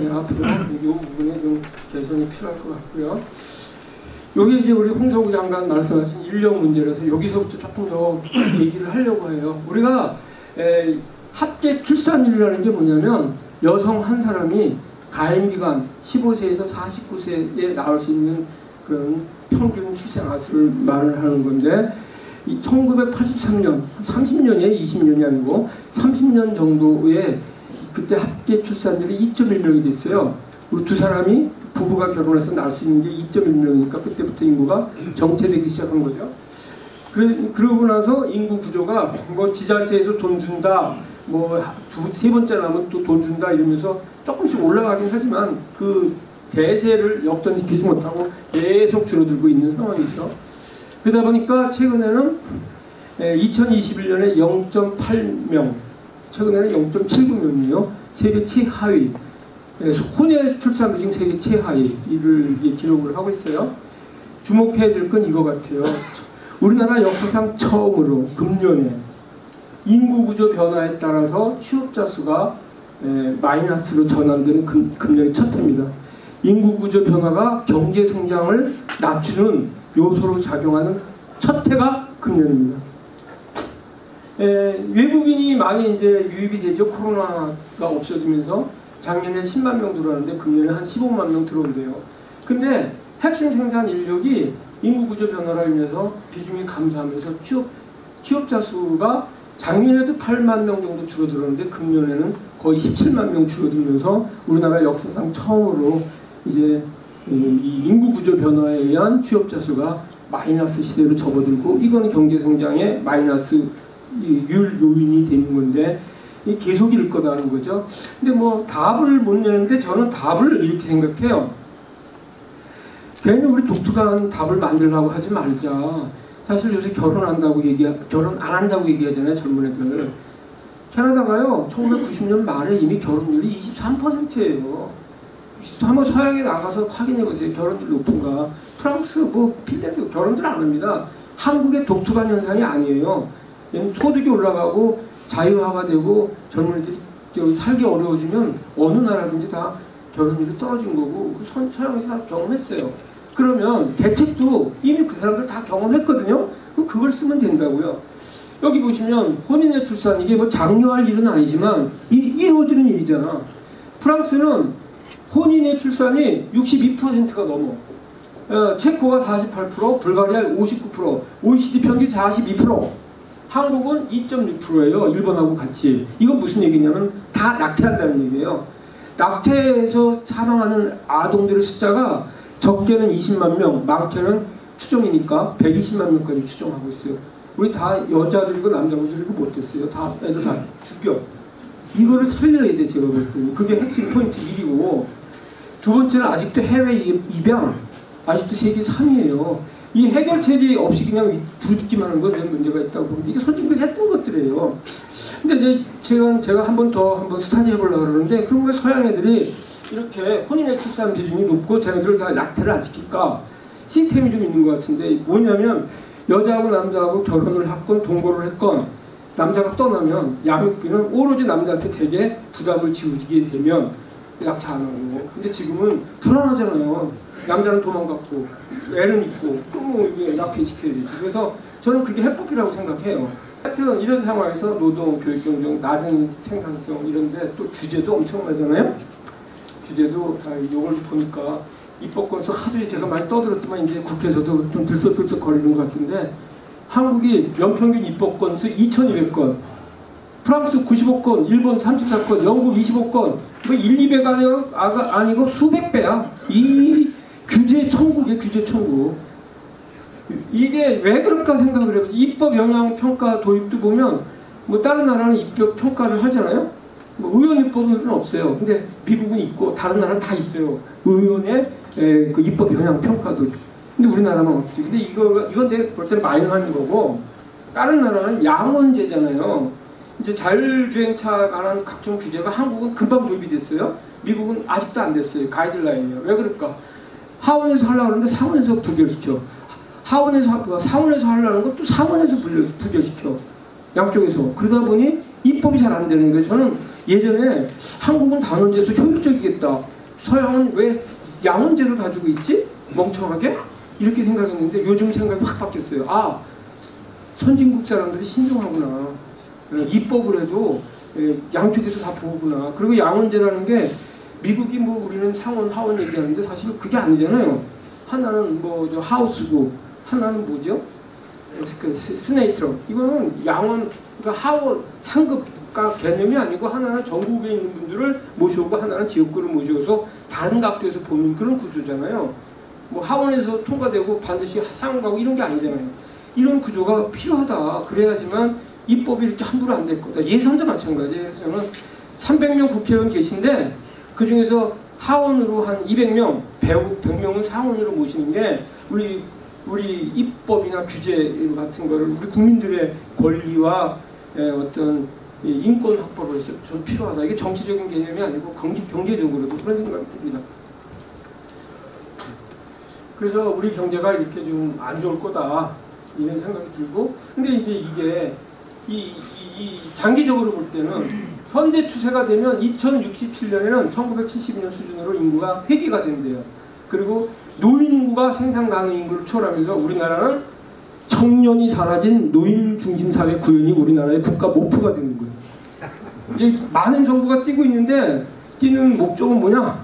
앞으로 이 부분에 좀 개선이 필요할 것 같고요. 여기 이제 우리 홍성구 장관 말씀하신 인력 문제라서 여기서부터 조금 더 얘기를 하려고 해요. 우리가 합계 출산율이라는 게 뭐냐면 여성 한 사람이 가임기간 15세에서 49세에 나올 수 있는 그런 평균 출생아수를 말을 하는 건데 1983년, 30년에 20년이 아니고 30년 정도에 그때 합계 출산율이 2.1명이 됐어요. 우리 두 사람이 부부가 결혼해서 낳을 수 있는 게 2.1명이니까 그때부터 인구가 정체되기 시작한 거죠. 그러고 나서 인구 구조가 지자체에서 돈 준다, 세 번째 나면 또 돈 준다 이러면서 조금씩 올라가긴 하지만 그 대세를 역전시키지 못하고 계속 줄어들고 있는 상황이죠. 그러다 보니까 최근에는 2021년에 0.8명, 최근에는 0.79명이요. 세계 최하위, 혼외 출산도 지금 세계 최하위를 기록을 하고 있어요. 주목해야 될 건 이거 같아요. 우리나라 역사상 처음으로 금년에 인구 구조 변화에 따라서 취업자 수가 마이너스로 전환되는 금년이 첫 해입니다. 인구 구조 변화가 경제 성장을 낮추는 요소로 작용하는 첫 해가 금년입니다. 외국인이 많이 이제 유입이 되죠. 코로나가 없어지면서 작년에 10만 명 들어왔는데 금년에 한 15만 명 들어온대요. 근데 핵심 생산 인력이 인구 구조 변화로 인해서 비중이 감소하면서 취업자 수가 작년에도 8만 명 정도 줄어들었는데 금년에는 거의 17만 명 줄어들면서 우리나라 역사상 처음으로 이제 이 인구 구조 변화에 의한 취업자 수가 마이너스 시대로 접어들고 이거는 경제 성장의 마이너스 율 요인이 되는 건데 계속 이럴 거다는 거죠. 근데 답을 못 내는데 저는 답을 이렇게 생각해요. 괜히 우리 독특한 답을 만들려고 하지 말자. 사실 요새 결혼 안 한다고 얘기하잖아요, 젊은 애들. 캐나다가요, 1990년 말에 이미 결혼율이 23%예요. 한번 서양에 나가서 확인해 보세요. 결혼율 높은가? 프랑스, 뭐 핀란드 결혼들 안 합니다. 한국의 독특한 현상이 아니에요. 소득이 올라가고 자유화가 되고 젊은이들이 살기 어려워지면 어느 나라든지 다 결혼율이 떨어진 거고 서양에서 다 경험했어요. 그러면 대책도 이미 그 사람들 다 경험했거든요. 그걸 쓰면 된다고요. 여기 보시면 혼인의 출산, 이게 뭐 장려할 일은 아니지만 이루어지는 일이잖아. 프랑스는 혼인의 출산이 62%가 넘어. 체코가 48%, 불가리아 59%, OECD 평균 42%, 한국은 2.6%예요. 일본하고 같이. 이건 무슨 얘기냐면 다 낙태한다는 얘기예요. 낙태에서 사망하는 아동들의 숫자가 적게는 20만 명, 많게는 추정이니까 120만 명까지 추정하고 있어요. 우리 다 여자들이고 남자들이고 못됐어요. 다 애들 다 죽여. 이거를 살려야 돼, 제가 볼 때는. 그게 핵심 포인트 1이고, 두 번째는 아직도 해외 입양, 아직도 세계 3위예요. 이 해결책이 없이 그냥 부딪기만 하는 건 문제가 있다고 보는데, 이게 선진국에서 했던 것들이에요. 근데 이제 제가 한 번 스타디 해보려고 그러는데, 그럼 왜 서양 애들이 이렇게 혼인의 출산 비중이 높고 쟤네들 다 낙태를 안 시킬까? 시스템이 좀 있는 것 같은데, 뭐냐면 여자하고 남자하고 결혼을 했건 동거를 했건 남자가 떠나면 양육비는 오로지 남자한테 되게 부담을 지우게 되면 낙태 안 하고. 근데 지금은 불안하잖아요. 남자는 도망갔고 애는 있고 그럼 낙태 시켜야 되지. 그래서 저는 그게 해법이라고 생각해요. 하여튼 이런 상황에서 노동, 교육 경쟁, 낮은 생산성 이런데 또 규제도 엄청나잖아요. 규제도 이걸 보니까 입법권에서 하도 제가 많이 떠들었지만 이제 국회에서도 좀 들썩들썩 거리는 것 같은데, 한국이 연평균 입법 건수 2,200건, 프랑스 95건, 일본 34건, 영국 25건, 뭐 1~2배가 아니고 수백 배야. 이 규제 천국이에요, 규제 천국. 이게 왜 그럴까 생각을 해보죠. 입법 영향 평가 도입도 보면 뭐 다른 나라는 입법 평가를 하잖아요. 뭐 의원 입법은 없어요. 근데 미국은 있고 다른 나라는 다 있어요. 의원의 그 입법 영향 평가도. 근데 우리나라만 없지. 근데 이건 내가 볼 때는 마이너한 거고, 다른 나라는 양원제잖아요. 이제 자율주행차 관한 각종 규제가 한국은 금방 도입이 됐어요. 미국은 아직도 안 됐어요. 가이드라인이요. 왜 그럴까? 하원에서 하려고 하는데 상원에서 부결시켜. 상원에서 하려는 건 또 상원에서 부결시켜. 양쪽에서. 그러다 보니 입법이 잘 안 되는 거예요. 저는 예전에 한국은 단원제에서 효율적이겠다. 서양은 왜 양원제를 가지고 있지? 멍청하게? 이렇게 생각했는데 요즘 생각이 확 바뀌었어요. 아, 선진국 사람들이 신중하구나. 입법을 해도 양쪽에서 다 보구나. 그리고 양원제라는 게 미국이 뭐 우리는 상원, 하원 얘기하는데 사실 그게 아니잖아요. 하나는 뭐 저 하우스고 하나는 뭐죠? 스네이트로. 이거는 양원, 그러니까 하원 상급과 개념이 아니고 하나는 전국에 있는 분들을 모셔오고 하나는 지역구를 모셔서 다른 각도에서 보는 그런 구조잖아요. 뭐 하원에서 통과되고 반드시 상원 가고 이런 게 아니잖아요. 이런 구조가 필요하다. 그래야지만 입법이 이렇게 함부로 안 될 거다. 예산도 마찬가지예요. 그래서 저는 300명 국회의원 계신데 그 중에서 하원으로 한 200명, 100명은 상원으로 모시는 게 우리 입법이나 규제 같은 거를 우리 국민들의 권리와 어떤 인권 확보를 해서 좀 필요하다. 이게 정치적인 개념이 아니고 경제적으로도 그런 생각이 듭니다. 그래서 우리 경제가 이렇게 좀 안 좋을 거다 이런 생각이 들고, 근데 이제 이게 이 장기적으로 볼 때는 현재 추세가 되면 2067년에는 1972년 수준으로 인구가 회귀가 된대요. 그리고 노인 인구가 생산 가능 인구를 초월하면서 우리나라는 청년이 사라진 노인 중심 사회 구현이 우리나라의 국가 목표가 되는 거예요. 이제 많은 정부가 뛰고 있는데 뛰는 목적은 뭐냐?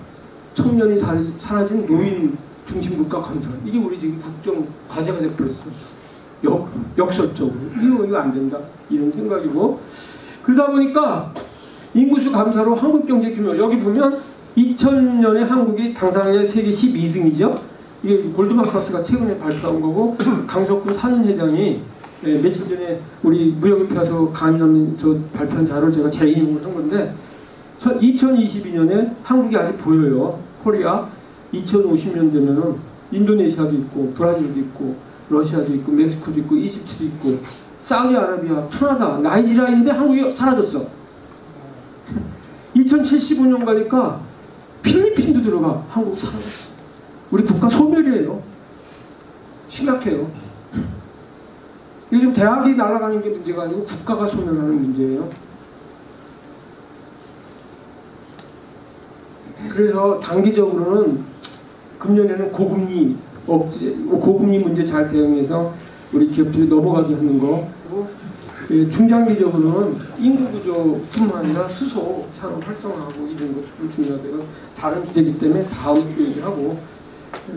청년이 사라진 노인 중심 국가 건설. 이게 우리 지금 국정 과제가 돼버렸어. 역설적으로. 이거 안 된다. 이런 생각이고. 그러다 보니까 인구수 감사로 한국 경제 규모, 여기 보면 2000년에 한국이 당당하게 세계 12등이죠. 이게 골드만삭스가 최근에 발표한 거고, 강석훈 사는회장이 며칠 전에 우리 무역협회에서 강의하면서 발표한 자료를 제가 재인용을 한 건데, 2022년에 한국이 아직 보여요. 코리아. 2050년 되면은 인도네시아도 있고 브라질도 있고 러시아도 있고 멕시코도 있고 이집트도 있고 사우디아라비아, 캐나다, 나이지리아인데 한국이 사라졌어. 2075년 가니까 필리핀도 들어가. 한국 사람. 우리 국가 소멸이에요. 심각해요. 요즘 대학이 날아가는 게 문제가 아니고 국가가 소멸하는 문제예요. 그래서 단기적으로는 금년에는 고금리 문제 잘 대응해서 우리 기업들이 넘어가게 하는 거, 그리고 중장기적으로는 인구 구조뿐만 아니라 수소 산업 활성화하고 이런 것도 중요하대요. 다른 주제이기 때문에 다음 주 얘기하고,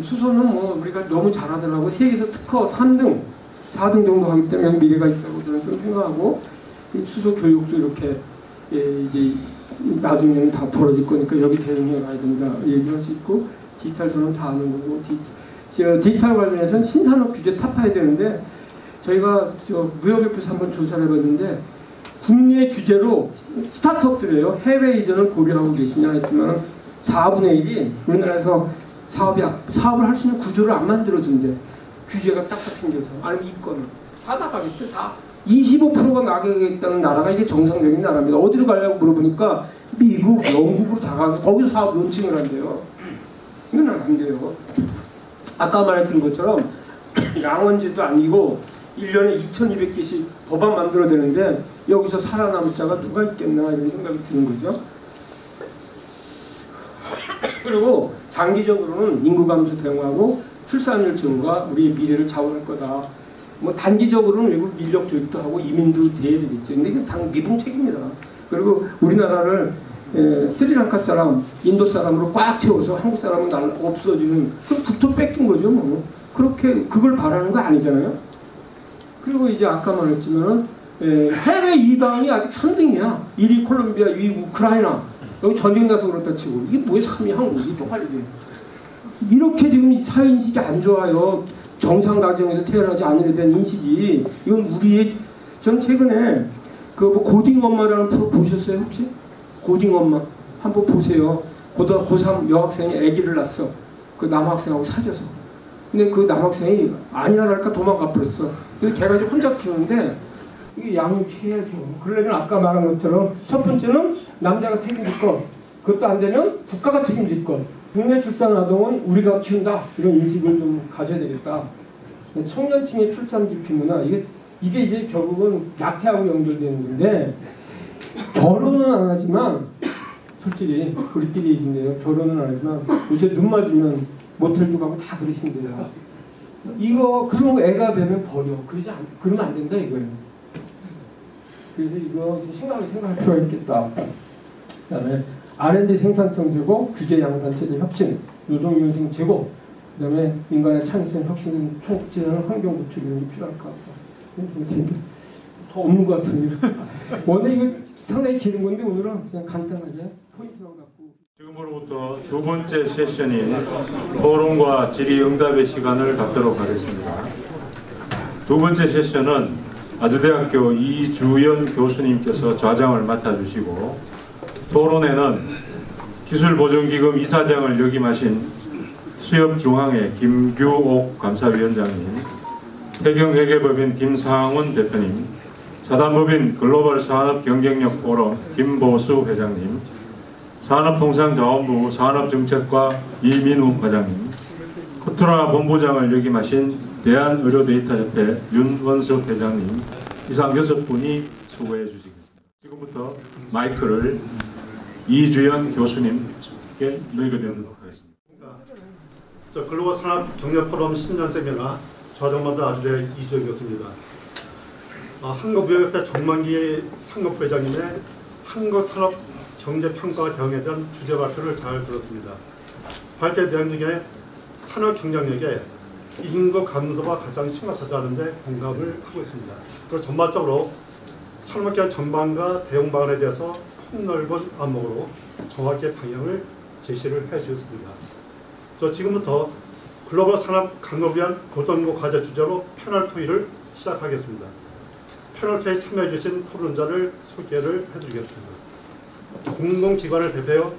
수소는 뭐 우리가 너무 잘하더라고. 세계에서 특허 3등, 4등 정도 하기 때문에 미래가 있다고 저는 좀 생각하고, 수소 교육도 이렇게 이제 나중에는 다 벌어질 거니까 여기 대응해 가야 된다 얘기할 수 있고, 디지털선은 다 아는 거고, 디지털 관련해서는 신산업 규제 타파해야 되는데, 저희가 무역협회에서 한번 조사를 해봤는데 국내 규제로 스타트업들이에요. 해외 이전을 고려하고 계시냐 했지만 4분의 1이 우리나라에서 사업을 할 수 있는 구조를 안 만들어준대. 규제가 딱딱 생겨서. 아니면 이권을 하다가겠죠. 25%가 나가겠다는 나라가 이게 정상적인 나라입니다. 어디로 가려고 물어보니까 미국, 영국으로 다 가서 거기서 사업 론칭을 한대요. 이건 안 돼요. 아까 말했던 것처럼 양원지도 아니고 1년에 2,200개씩 법안 만들어야 되는데 여기서 살아남을 자가 누가 있겠나 이런 생각이 드는 거죠. 그리고 장기적으로는 인구 감소 대응하고 출산율 증가, 우리의 미래를 좌우할 거다. 뭐 단기적으로는 외국 인력 도입도 하고 이민도 돼야 되겠죠. 근데 이게 당 미분책입니다. 그리고 우리나라를 스리랑카 사람, 인도 사람으로 꽉 채워서 한국 사람은 없어지는 그 국토 뺏긴 거죠. 뭐. 그렇게 그걸 바라는 거 아니잖아요. 그리고 이제 아까 말했지만 해외 이방이 아직 3등이야. 1위 콜롬비아, 2위 우크라이나. 여기 전쟁 나서 그렇다 치고 이게 뭐에 3위 한국이 쪽팔리게. 이렇게 지금 사회인식이 안 좋아요. 정상 가정에서 태어나지 않으려 된 인식이. 이건 우리의, 전 최근에 그 고딩 엄마라는 프로 보셨어요 혹시? 고딩 엄마 한번 보세요. 고3 여학생이 아기를 낳았어. 그 남학생하고 사귀어서. 근데 그 남학생이 아니나 다를까 도망가 버렸어. 그래서 걔가 이제 혼자 키우는데 이게 양육해야죠. 그러려면 아까 말한 것처럼 첫 번째는 남자가 책임질 것, 그것도 안 되면 국가가 책임질 것. 국내 출산 아동은 우리가 키운다 이런 인식을 좀 가져야 되겠다. 청년층의 출산 기피 문화, 이게 이제 결국은 나태하고 연결되는 건데, 결혼은 안 하지만 솔직히 우리끼리 얘기인데요. 결혼은 안 하지만 요새 눈 맞으면 모텔도 가고 다 그러신대요. 이거 그런 애가 되면 버려. 그러면 안 된다 이거예요. 그래서 이거 심각하게 생각할 필요가 있겠다. 그다음에 R&D 생산성 제고, 규제 양산 체제 혁신, 노동 유연성 제고, 그다음에 인간의 창의성 혁신은 총질하는 환경 구축 이런 게 필요할 것 같다. 더 없는 것 같은데. 원래 이거 상당히 길은 건데 오늘은 그냥 간단하게 포인트만 갖고. 지금으로부터 두 번째 세션인 토론과 질의응답의 시간을 갖도록 하겠습니다. 두 번째 세션은 아주대학교 이주연 교수님께서 좌장을 맡아주시고, 토론회는 기술보존기금 이사장을 역임하신 수협중앙회 김규옥 감사위원장님, 태경회계법인 김상훈 대표님, 사단법인 글로벌 산업경쟁력 포럼 김보수 회장님, 산업통상자원부 산업정책과 이민우 과장님, 코트라 본부장을 역임하신 대한의료데이터협회 윤원석 회장님, 이상 6분이 수고해 주시겠습니다. 지금부터 마이크를 이주연 교수님께 넘겨드리도록 하겠습니다. 글로벌 산업 경력 포럼 신년 세미나 좌정만도 아주대 이주연 교수입니다. 한국무역협회 정만기 상급부회장님의 한국산업 경제평가 대응에 대한 주제 발표를 잘 들었습니다. 발표 내용 중에 산업 경쟁력에 인구 감소가 가장 심각하다는데 공감을 하고 있습니다. 그리고 전반적으로 산업계 전반과 대응 방안에 대해서 폭넓은 안목으로 정확히 방향을 제시를 해주셨습니다. 지금부터 글로벌 산업 강국을 위한 고등고 과제 주제로 패널 토의를 시작하겠습니다. 패널 토의에 참여해 주신 토론자를 소개를 해드리겠습니다. 공공기관을 대표하여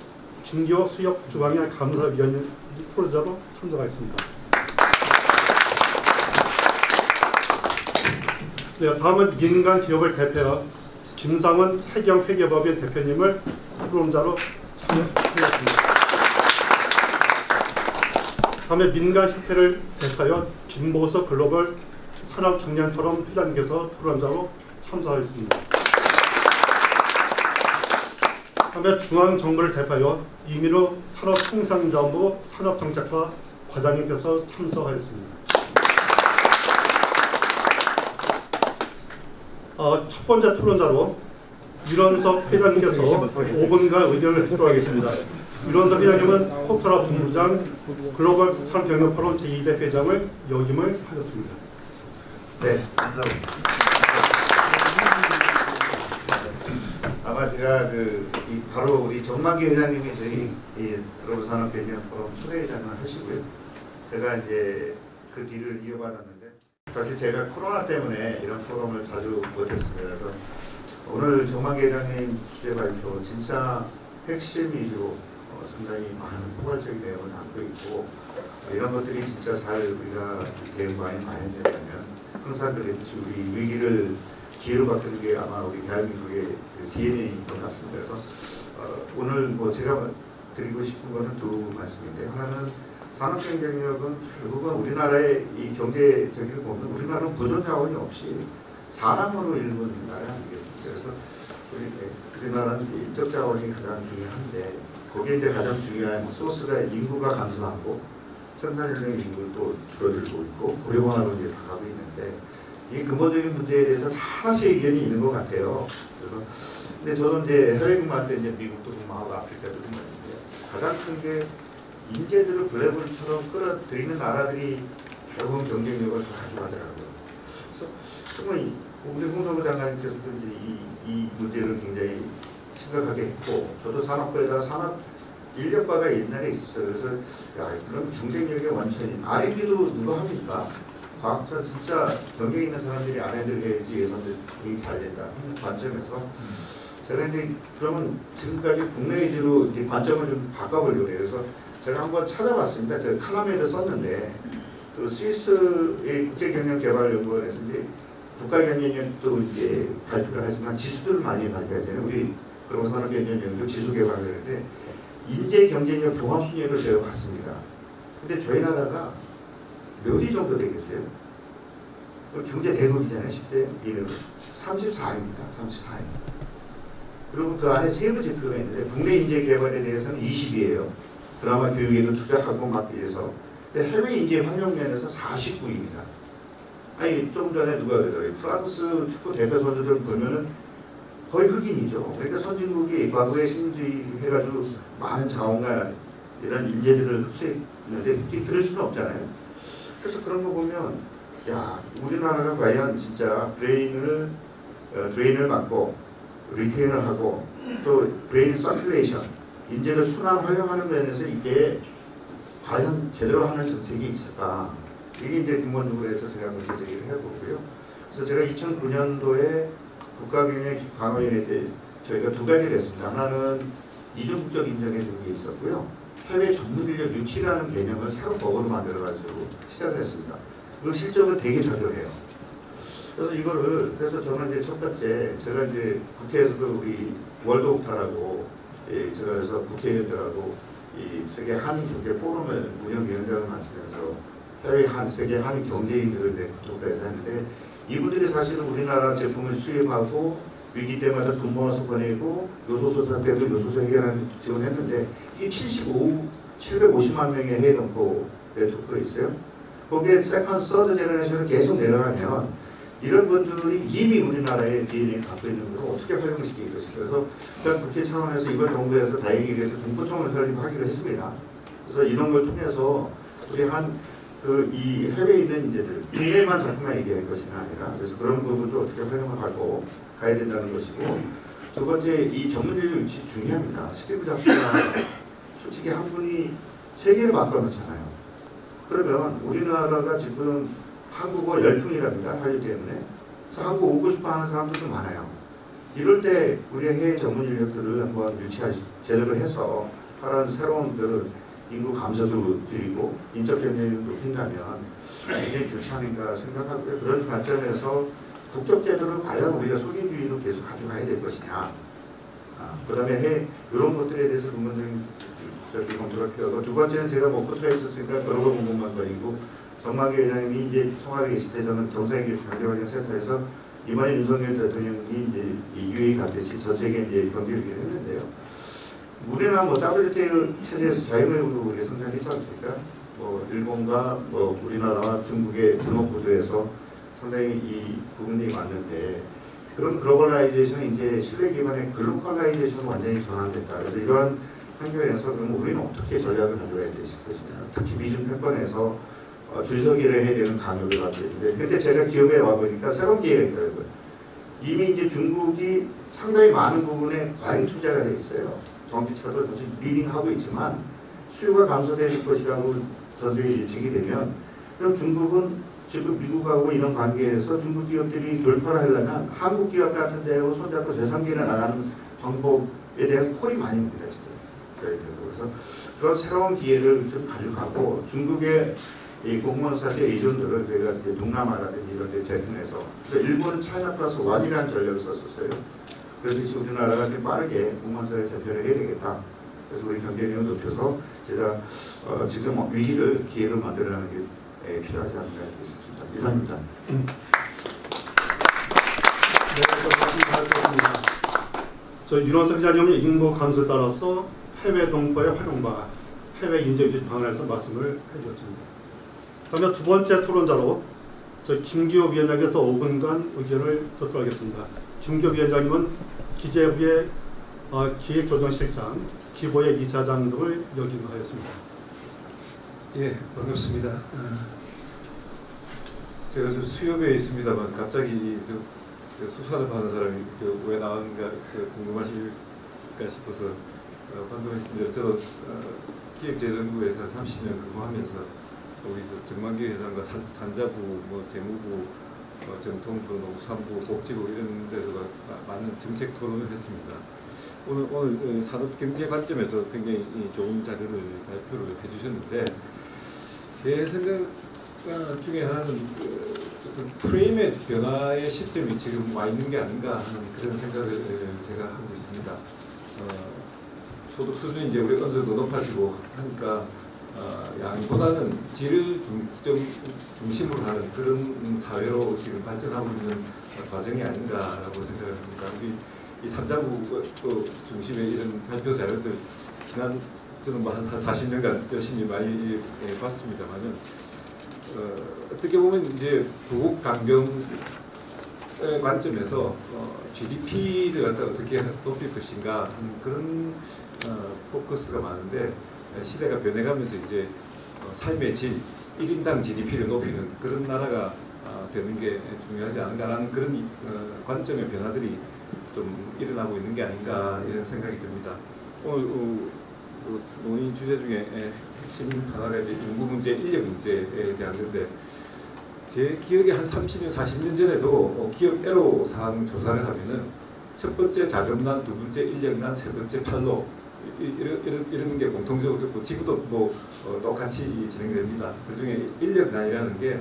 김기호 수협중앙회 감사위원 토론자로 참석하겠습니다. 네, 다음은 민간기업을 대표하여 김상훈 해경회계법인 대표님을 토론자로 참여하겠습니다. 다음에 민간협회를 대표하여 김보석 글로벌 산업경쟁포럼 회장님께서 토론자로 참석하겠습니다. 다음에 중앙정부를 대표하여 이민우 산업통상자원부 산업정책과 과장님께서 참석하였습니다. 첫 번째 토론자로 유런석 회장님께서 5분간 의견을 듣도록 하겠습니다. 유런석 회장님은 코트라 본부장 글로벌 산업경쟁포럼 제2대 회장을 역임을 하셨습니다. 네, 감사합니다. 아마 제가 바로 우리 정만기 회장님이 저희 글로벌 산업경쟁포럼 초대회장을 하시고요. 제가 이제 그 뒤를 이어받았는데 사실 제가 코로나 때문에 이런 포럼을 자주 못했습니다. 그래서 오늘 정만기 회장님 주제 발표 진짜 핵심 위주로 상당히 많은 포괄적인 내용을 담고 있고 이런 것들이 진짜 잘 우리가 대응이 많이 된다면 항상 그랬듯이 우리 위기를 기회로 바꾸는 게 아마 우리 대한민국의 DNA인 것 같습니다. 그래서 오늘 제가 드리고 싶은 거는 두 말씀인데 하나는 산업 경쟁력은 결국은 우리나라의 이 경제적으로 보면 우리나라는 부존 자원이 없이 사람으로 일군 나라 아니겠습니까? 그래서 우리나라는 인적 자원이 가장 중요한데 거기에 이제 가장 중요한 소스가 인구가 감소하고 생산력 인구를 또 줄어들고 있고 고령화로 이제 다가고 있는데 이 근본적인 문제에 대해서 하나씩 의견이 있는 것 같아요. 그래서 근데 저는 이제 해외 근무할 때 이제 미국도 근무하고 아프리카도 근무했는데 가장 큰 게 인재들을 블랙홀처럼 끌어들이는 나라들이 결국은 경쟁력을 더 가져가더라고요. 그래서 정말 우리 홍성호 장관님께서도 이제 이 문제를 굉장히 심각하게 했고 저도 산업부에다 산업 인력과가 옛날에 있었어요. 그래서 야 그럼 경쟁력의 원천인 R&D도 누가 합니까? 과학자 진짜 경쟁 있는 사람들이 R&D를 해야지 예산들이 잘 된다 하는 관점에서 제가 이제 그러면 지금까지 국내 위주로 이제 관점을 좀 바꿔보려고 해요. 그래서 제가 한번 찾아봤습니다. 제가 칼럼에도 썼는데 그 스위스의 국제경영개발연구원에서 이제 국가경쟁력도 이제 발표를 하지만 지수들을 많이 발표해야 되는 우리 그런 산업경쟁력도 지수 개발을 하는데 인재 경쟁력 종합 순위를 제가 봤습니다. 근데 저희 나라가 몇 위 정도 되겠어요? 경제 대국이잖아요. 10대 1위로 34위입니다. 34위. 그리고 그 안에 세부 지표가 있는데 국내 인재 개발에 대해서는 20위예요. 드라마 교육에도 투자하고 막 이래서. 근데 해외 인재 활용 면에서 49위입니다. 아니 좀 전에 누가 그러더라고요. 프랑스 축구 대표 선수들 보면은 거의 흑인이죠. 그러니까 선진국이 과거에 신주해가지고 많은 자원과 이런 인재들을 흡수했는데 그럴 수는 없잖아요. 그래서 그런 거 보면 야 우리나라가 과연 진짜 드레인을 막고 리테인을 하고 또 브레인 서큘레이션 인재를 순환 활용하는 면에서 이게 과연 제대로 하는 정책이 있을까? 이게 이제 근본적으로 해서 제가 문제 제기를 해보고요. 그래서 제가 2009년도에 국가경영 강화위원회 때 저희가 두 가지를 했습니다. 하나는 이중국적 인정해 주는 게 있었고요. 해외 전문인력 유치라는 개념을 새로 법으로 만들어가지고 시작을 했습니다. 그 실적은 되게 저조해요. 그래서 저는 이제 첫 번째 제가 이제 국회에서도 우리 월드옥타라고 제가 그래서 국회의원들하고 이 세계 한인 경제 포럼을 운영위원장을 맡으면서 해외 세계 한인 경제인들을 독과해서 했는데 이분들이 사실은 우리나라 제품을 수입하고 위기 때마다 돈 모아서 보내고 요소수 사태도 요소수 해결하는 지원했는데 이 750만 명의 해외 동포 네트워크가 있어요. 거기에 세컨드, 서드 제너레이션을 계속 내려가면 이런 분들이 이미 우리나라의 DNA를 갖고 있는 걸 어떻게 활용시킬 것인가. 그래서 일단 국회 차원에서 이걸 정부에서 다행히 그래도 동포청을 설립하기로 했습니다. 그래서 이런 걸 통해서 우리 이 해외에 있는 인재들, 국내만 자꾸만 얘기할 것이 아니라 그래서 그런 부분도 어떻게 활용을 하고 가야 된다는 것이고 두 번째 이 전문인력 유치 중요합니다. 스티브 잡스가 솔직히 한 분이 세계를 바꿔놓잖아요. 그러면 우리나라가 지금 한국어 열풍이랍니다. 한류 때문에. 그래서 한국 오고 싶어 하는 사람들도 많아요. 이럴 때 우리 해외 전문 인력들을 한번 제대로 해서 하는 새로운 인구 감소도 줄이고 인적 경쟁력도 높인다면 굉장히 좋지 않을까 생각하고요. 그런 관점에서 국적 제도를 과연 우리가 소기주의로 계속 가져가야 될 것이냐. 그 다음에 이런 것들에 대해서 근본적인 저기 검토가 필요하고, 두 번째는 제가 뭐 포트에 있었으니까 여러 번 궁금한 거이고, 정마기 회장님이 이제 청와대에 계실 때 저는 정상회의 경제관리센터에서 이번에 윤석열 대통령이 이제 이 UAE 갔듯이 전 세계 이제 경제를 했는데요. 우리나라 뭐 WTO 체제에서 자유무역으로 우리가 성장했지 않습니까? 뭐 일본과 뭐 우리나라와 중국의 분업 구조에서 상당히 이 부분이 맞는데, 그런 글로벌라이제이션이 이제 신뢰 기반의 글로컬라이제이션으로 완전히 전환됐다. 그래서 이러한 환경에서 그럼 우리는 어떻게 전략을 가져가야 될 것이냐. 특히 미중 패권에서 주석이를 해야 되는 강요를 갖고 있는데, 그때 제가 기업에 와보니까 새로운 기회가 있더라고요. 이미 이제 중국이 상당히 많은 부분에 과잉 투자가 돼 있어요. 정치차도 사실 리딩하고 있지만 수요가 감소될 것이라고 전 세계에 예측이 되면, 그럼 중국은 지금 미국하고 이런 관계에서 중국 기업들이 돌파를 하려면 한국 기업 같은 데하고 손잡고 제3기를 나가는 방법에 대한 콜이 많이 옵니다. 지금. 그래서 그런 새로운 기회를 좀 가져가고, 중국의 이 공무원사실 에이전들을 저희가 이제 동남아라든지 이런 데 재편해서, 그래서 일본은 차이나 플러스 원이라는 전략을 썼었어요. 그래서 지금 우리나라가 좀 빠르게 공무원사실 재편을 해야 되겠다. 그래서 우리 경쟁력을 높여서 제가 지금 위기를 기회로 만들어내는 게 필요하지 않을까 싶습니다. 이상입니다. 네, 말씀드리겠습니다. 저 윤원석 기자님은 인구 감소에 따라서 해외 동포의 활용과 해외 인재 유치 방안에서 말씀을 해주셨습니다. 그러면 두 번째 토론자로 저 김기호 위원장께서 5분간 의견을 듣도록 하겠습니다. 김기호 위원장님은 기재부의 기획조정실장, 기보의 이사장 등을 역임하였습니다. 예, 반갑습니다. 제가 좀 수협에 있습니다만 갑자기 수사를 하는 사람이 왜 나왔는가 궁금하실까 싶어서 반갑습니다. 저도 기획재정부에서 30년 근무하면서 우리 정만기 회장과 산자부, 뭐 재무부, 정통부, 농수산부, 복지부 이런 데서 많은 정책 토론을 했습니다. 오늘 산업경제 관점에서 굉장히 좋은 자료를 발표를 해주셨는데, 제 생각 중에 하나는 프레임의 변화의 시점이 지금 와 있는 게 아닌가 하는 그런 생각을 제가 하고 있습니다. 소득 수준이 이제 우리 어느 정도 높아지고 하니까 양보다는 질을 중심으로 하는 그런 사회로 지금 발전하고 있는 과정이 아닌가라고 생각합니다. 우리 이 산자부 중심의 이런 발표 자료들 저는 뭐 한 40년간 열심히 많이 봤습니다만은 어떻게 보면 이제 부국 강경의 관점에서 GDP를 갖다 어떻게 높일 것인가 하는 그런 포커스가 많은데, 시대가 변해가면서 이제 삶의 질, 1인당 GDP를 높이는 그런 나라가 되는 게 중요하지 않은가라는 그런 관점의 변화들이 좀 일어나고 있는 게 아닌가 이런 생각이 듭니다. 오늘 논의 주제 중에 핵심 하나가 이제 인구 문제, 인력 문제에 대한 건데, 제 기억에 한 30년, 40년 전에도 기업 애로사항 조사를 하면은 첫 번째 자금난, 두 번째 인력난, 세 번째 판로 이런 게 공통적으로 있고, 지금도 뭐 똑같이 진행됩니다. 그 중에 인력난이라는 게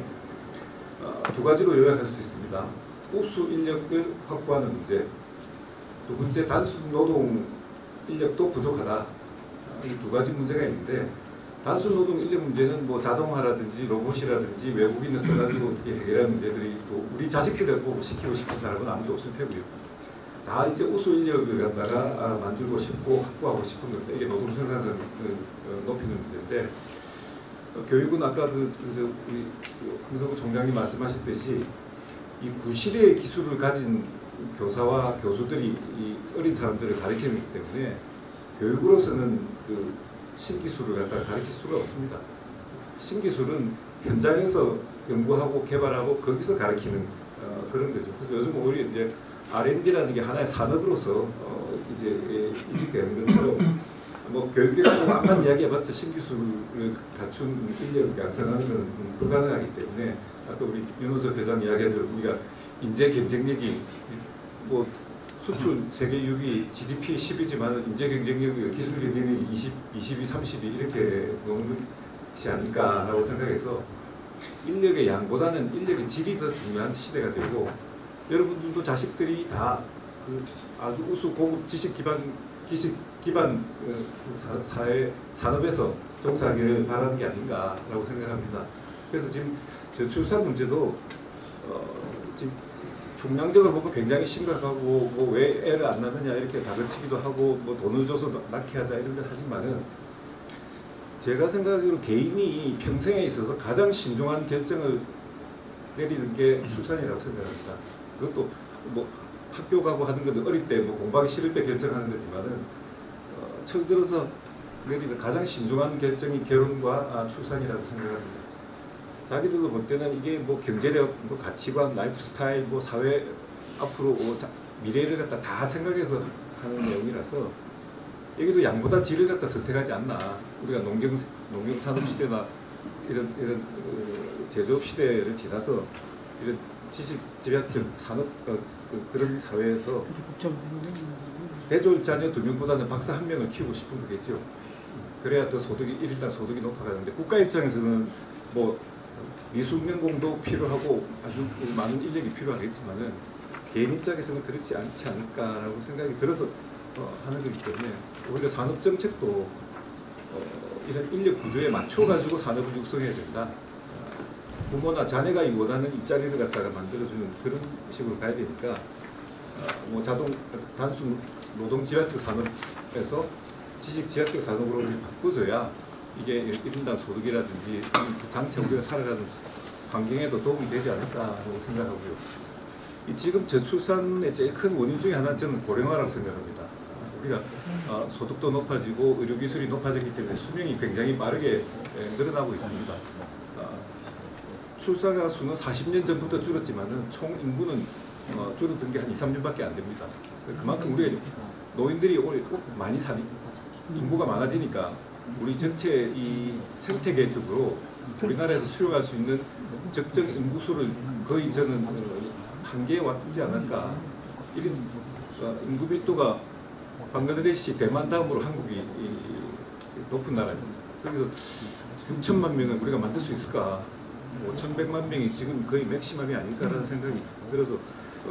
두 가지로 요약할 수 있습니다. 우수 인력을 확보하는 문제, 두 번째 단순 노동 인력도 부족하다. 이 두 가지 문제가 있는데, 단순 노동 인력 문제는 뭐 자동화라든지 로봇이라든지 외국인을 써가지고 어떻게 해결하는 문제들이 있고, 우리 자식들을 보고 시키고 싶은 사람은 아무도 없을 테고요. 다 이제 우수 인력을 갖다가 만들고 싶고 확보하고 싶은 건데, 이게 노동 생산성을 높이는 문제인데, 교육은 아까 그래서 우리 홍성우 총장님 말씀하셨듯이 이 구시대의 기술을 가진 교사와 교수들이 이 어린 사람들을 가르치기 때문에 교육으로서는 그 신기술을 갖다가 가르칠 수가 없습니다. 신기술은 현장에서 연구하고 개발하고 거기서 가르치는 그런 거죠. 그래서 요즘 우리 이제 R&D라는 게 하나의 산업으로서 이제 이식되는 것처럼, 뭐 교육계에서 앞만 이야기해봤자 신기술을 갖춘 인력을 양성하는 것은 불가능하기 때문에, 아까 우리 윤호석 회장 이야기한 우리가 인재 경쟁력이 뭐 수출 세계 6위, GDP 10위지만 인재 경쟁력이, 기술 경쟁력이 22, 30위 이렇게 보는 것이 아닐까라고 생각해서 인력의 양보다는 인력의 질이 더 중요한 시대가 되고, 여러분들도 자식들이 다 그 아주 우수 고급 지식 기반 사회 산업에서 종사하기를 바라는 게 아닌가라고 생각합니다. 그래서 지금 저출산 문제도 지금 총량적으로 보면 굉장히 심각하고 뭐 왜 애를 안 낳느냐 이렇게 다그치기도 하고 뭐 돈을 줘서 낳게 하자 이런 걸 하지만은 제가 생각하기로 개인이 평생에 있어서 가장 신중한 결정을 내리는 게 출산이라고 생각합니다. 그것도 뭐 학교 가고 하는 건 어릴 때 뭐 공부하기 싫을 때 결정하는 거지만은 처음 들어서 내리는 가장 신중한 결정이 결혼과 출산이라고 생각합니다. 자기들도 볼 때는 이게 뭐 경제력, 뭐 가치관, 라이프 스타일, 뭐 사회 앞으로 미래를 갖다 다 생각해서 하는 내용이라서 여기도 양보다 질을 갖다 선택하지 않나. 우리가 농경 산업 시대나 이런 제조업 시대를 지나서 이런 지식 집약적 산업 그런 사회에서 대졸 자녀 2명보다는 박사 1명을 키우고 싶은 거겠죠. 그래야 더 소득이 1인당 소득이 높아가는데 국가 입장에서는 뭐 미술능공도 필요하고 아주 많은 인력이 필요하겠지만은 개인 입장에서는 그렇지 않지 않을까라고 생각이 들어서 하는 거기 때문에 오히려 산업 정책도 이런 인력 구조에 맞춰가지고 산업을 육성해야 된다. 부모나 자녀가 원하는 일자리를 갖다가 만들어주는 그런 식으로 가야 되니까 뭐 단순 노동 지향적 산업에서 지식 지향적 산업으로 바꿔줘야 이게 1인당 소득이라든지 장차 우리가 살아가는 환경에도 도움이 되지 않을까라고 생각하고요. 지금 저출산의 제일 큰 원인 중에 하나는 저는 고령화라고 생각합니다. 우리가 소득도 높아지고 의료기술이 높아졌기 때문에 수명이 굉장히 빠르게 늘어나고 있습니다. 출산가 수는 40년 전부터 줄었지만은 총 인구는 줄어든 게 한 2, 3년밖에 안 됩니다. 그만큼 우리 노인들이 많이 인구가 많아지니까 우리 전체 이 생태계적으로 우리나라에서 수용할 수 있는 적정 인구수를 거의 저는 한계에 왔지 않을까. 이런 인구 밀도가 방글라데시, 대만 다음으로 한국이 높은 나라입니다. 그래서 6천만 명을 우리가 만들 수 있을까? 5,100만 명이 지금 거의 맥시멈이 아닐까라는 생각이 들어서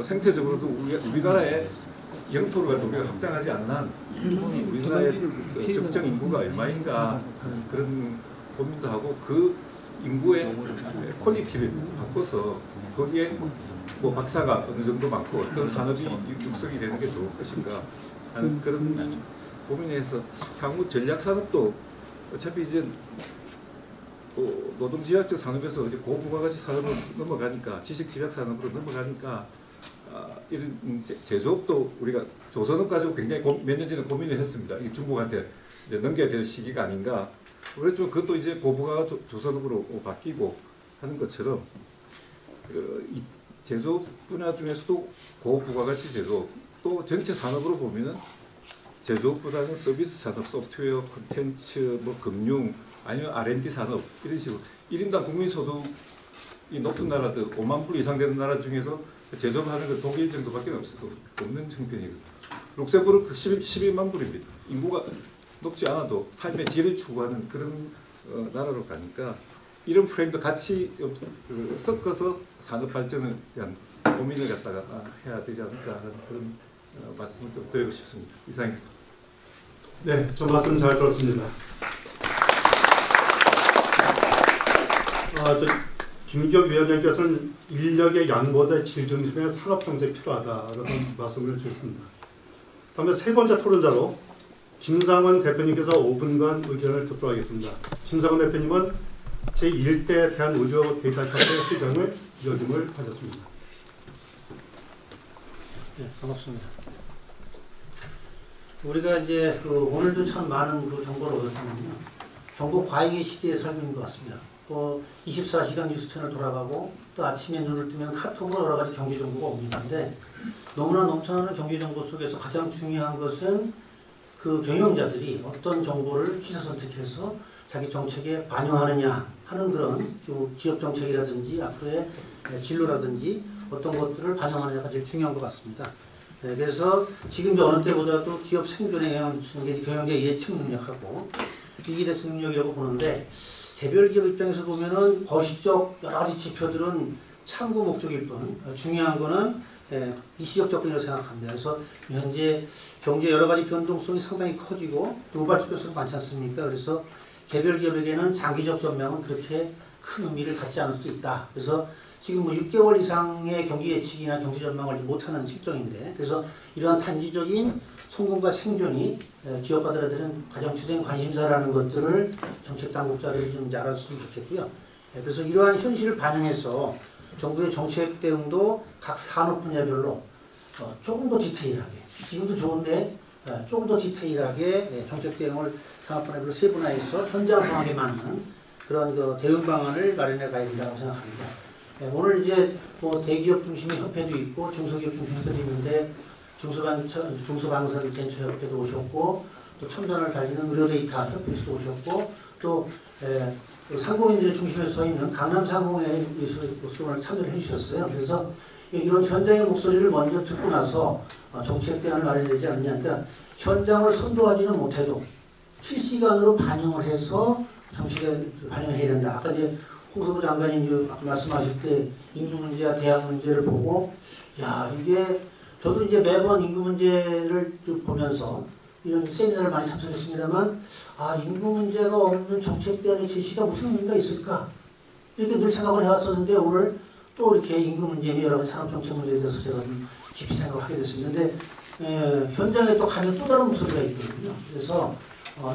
생태적으로도 우리나라의 영토를 우리가 확장하지 않는 한 우리나라의 적정 인구가 얼마인가 하는 그런 고민도 하고 그 인구의 퀄리티를 바꿔서 거기에 뭐 박사가 어느 정도 많고 어떤 산업이 육성이 되는 게 좋을 것인가 하는 그런 고민에서 향후 전략산업도 어차피 이제 노동지향적 산업에서 이제 고부가가치 산업으로 넘어가니까 지식지향 산업으로 넘어가니까 이런 제조업도 우리가 조선업 가지고 굉장히 몇 년 전에 고민을 했습니다. 이게 중국한테 이제 넘겨야 될 시기가 아닌가. 그랬지만 그것도 이제 고부가 조선업으로 바뀌고 하는 것처럼 이 제조업 분야 중에서도 고부가가치 제조업 또 전체 산업으로 보면은 제조업보다는 서비스 산업, 소프트웨어, 콘텐츠, 뭐 금융 아니면 R&D 산업 이런 식으로 1인당 국민소득이 높은 나라들 5만 불 이상 되는 나라 중에서 제조업하는 거 독일 정도밖에 없는 형편이거든요. 룩셈부르크 11만 불입니다. 인구가 높지 않아도 삶의 질을 추구하는 그런 나라로 가니까 이런 프레임도 같이 섞어서 산업 발전을 위한 고민을 갖다가 해야 되지 않을까 하는 그런 말씀을 좀 드리고 싶습니다. 이상입니다. 네, 저 말씀 잘 들었습니다. 김기혁 위원장께서는 인력의 양보다 질 중심의 산업경제 필요하다라는 말씀을 주셨습니다. 다음에 세 번째 토론자로 김상원 대표님께서 5분간 의견을 듣도록 하겠습니다. 김상원 대표님은 제1대 대한의료 데이터협회 회장을 역임을 하셨습니다. 네, 반갑습니다. 우리가 이제 오늘도 참 많은 정보를 얻었는데요. 정보 과잉의 시대에 살고 있는 것 같습니다. 24시간 뉴스 채널 돌아가고 또 아침에 눈을 뜨면 카톡으로 여러 가지 경제 정보가 옵니다. 근데 너무나 넘쳐나는 경제 정보 속에서 가장 중요한 것은 그 경영자들이 어떤 정보를 취사 선택해서 자기 정책에 반영하느냐 하는 그런 기업 정책이라든지 앞으로의 진로라든지 어떤 것들을 반영하느냐가 제일 중요한 것 같습니다. 네, 그래서 지금 이제 어느 때보다도 기업 생존에 영향을 미치는 게 경영자 예측 능력하고 위기 대처 능력이라고 보는데 개별 기업 입장에서 보면은 거시적 여러 가지 지표들은 참고 목적일 뿐 중요한 거는 이시적 접근이라고 생각합니다. 그래서 현재 경제 여러 가지 변동성이 상당히 커지고 또 우발적 변수가 많지 않습니까? 그래서 개별 기업에게는 장기적 전망은 그렇게 큰 의미를 갖지 않을 수도 있다. 그래서 지금 뭐 6개월 이상의 경기 예측이나 경제 전망을 못하는 실정인데, 그래서 이러한 단기적인 성공과 생존이 기업가들한테는 가장 주된 관심사라는 것들을 정책 당국자들이 좀 알아줬으면 좋겠고요. 그래서 이러한 현실을 반영해서 정부의 정책 대응도 각 산업 분야별로 조금 더 디테일하게, 지금도 좋은데 조금 더 디테일하게 정책 대응을 산업 분야별로 세분화해서 현장 상황에 맞는 그런 대응 방안을 마련해 가야 된다고 생각합니다. 오늘 이제 뭐 대기업 중심의 협회도 있고 중소기업 중심의 협회도 있는데 중소방산벤처협회도 오셨고 또 첨단을 달리는 의료데이터 협회에서도 오셨고 또 상공인들 중심에 서 있는 강남상공회에서 오늘 참여를 해주셨어요. 그래서 이런 현장의 목소리를 먼저 듣고 나서 정책 대안을 마련되지 않느냐. 그러니까 현장을 선도하지는 못해도 실시간으로 반영을 해서 정책에 반영을 해야 된다. 아까 이제 홍석구 장관님 말씀하실 때 인구 문제와 대학 문제를 보고, 야, 이게 저도 이제 매번 인구 문제를 보면서 이런 세미나를 많이 참석했습니다만, 아, 인구 문제가 없는 정책 대안의 제시가 무슨 의미가 있을까? 이렇게 늘 생각을 해왔었는데, 오늘 또 이렇게 인구 문제, 여러 가지 산업 정책 문제에 대해서 제가 좀 깊이 생각을 하게 됐습니다. 근데 현장에 또 가면 또 다른 목소리가 있거든요. 그래서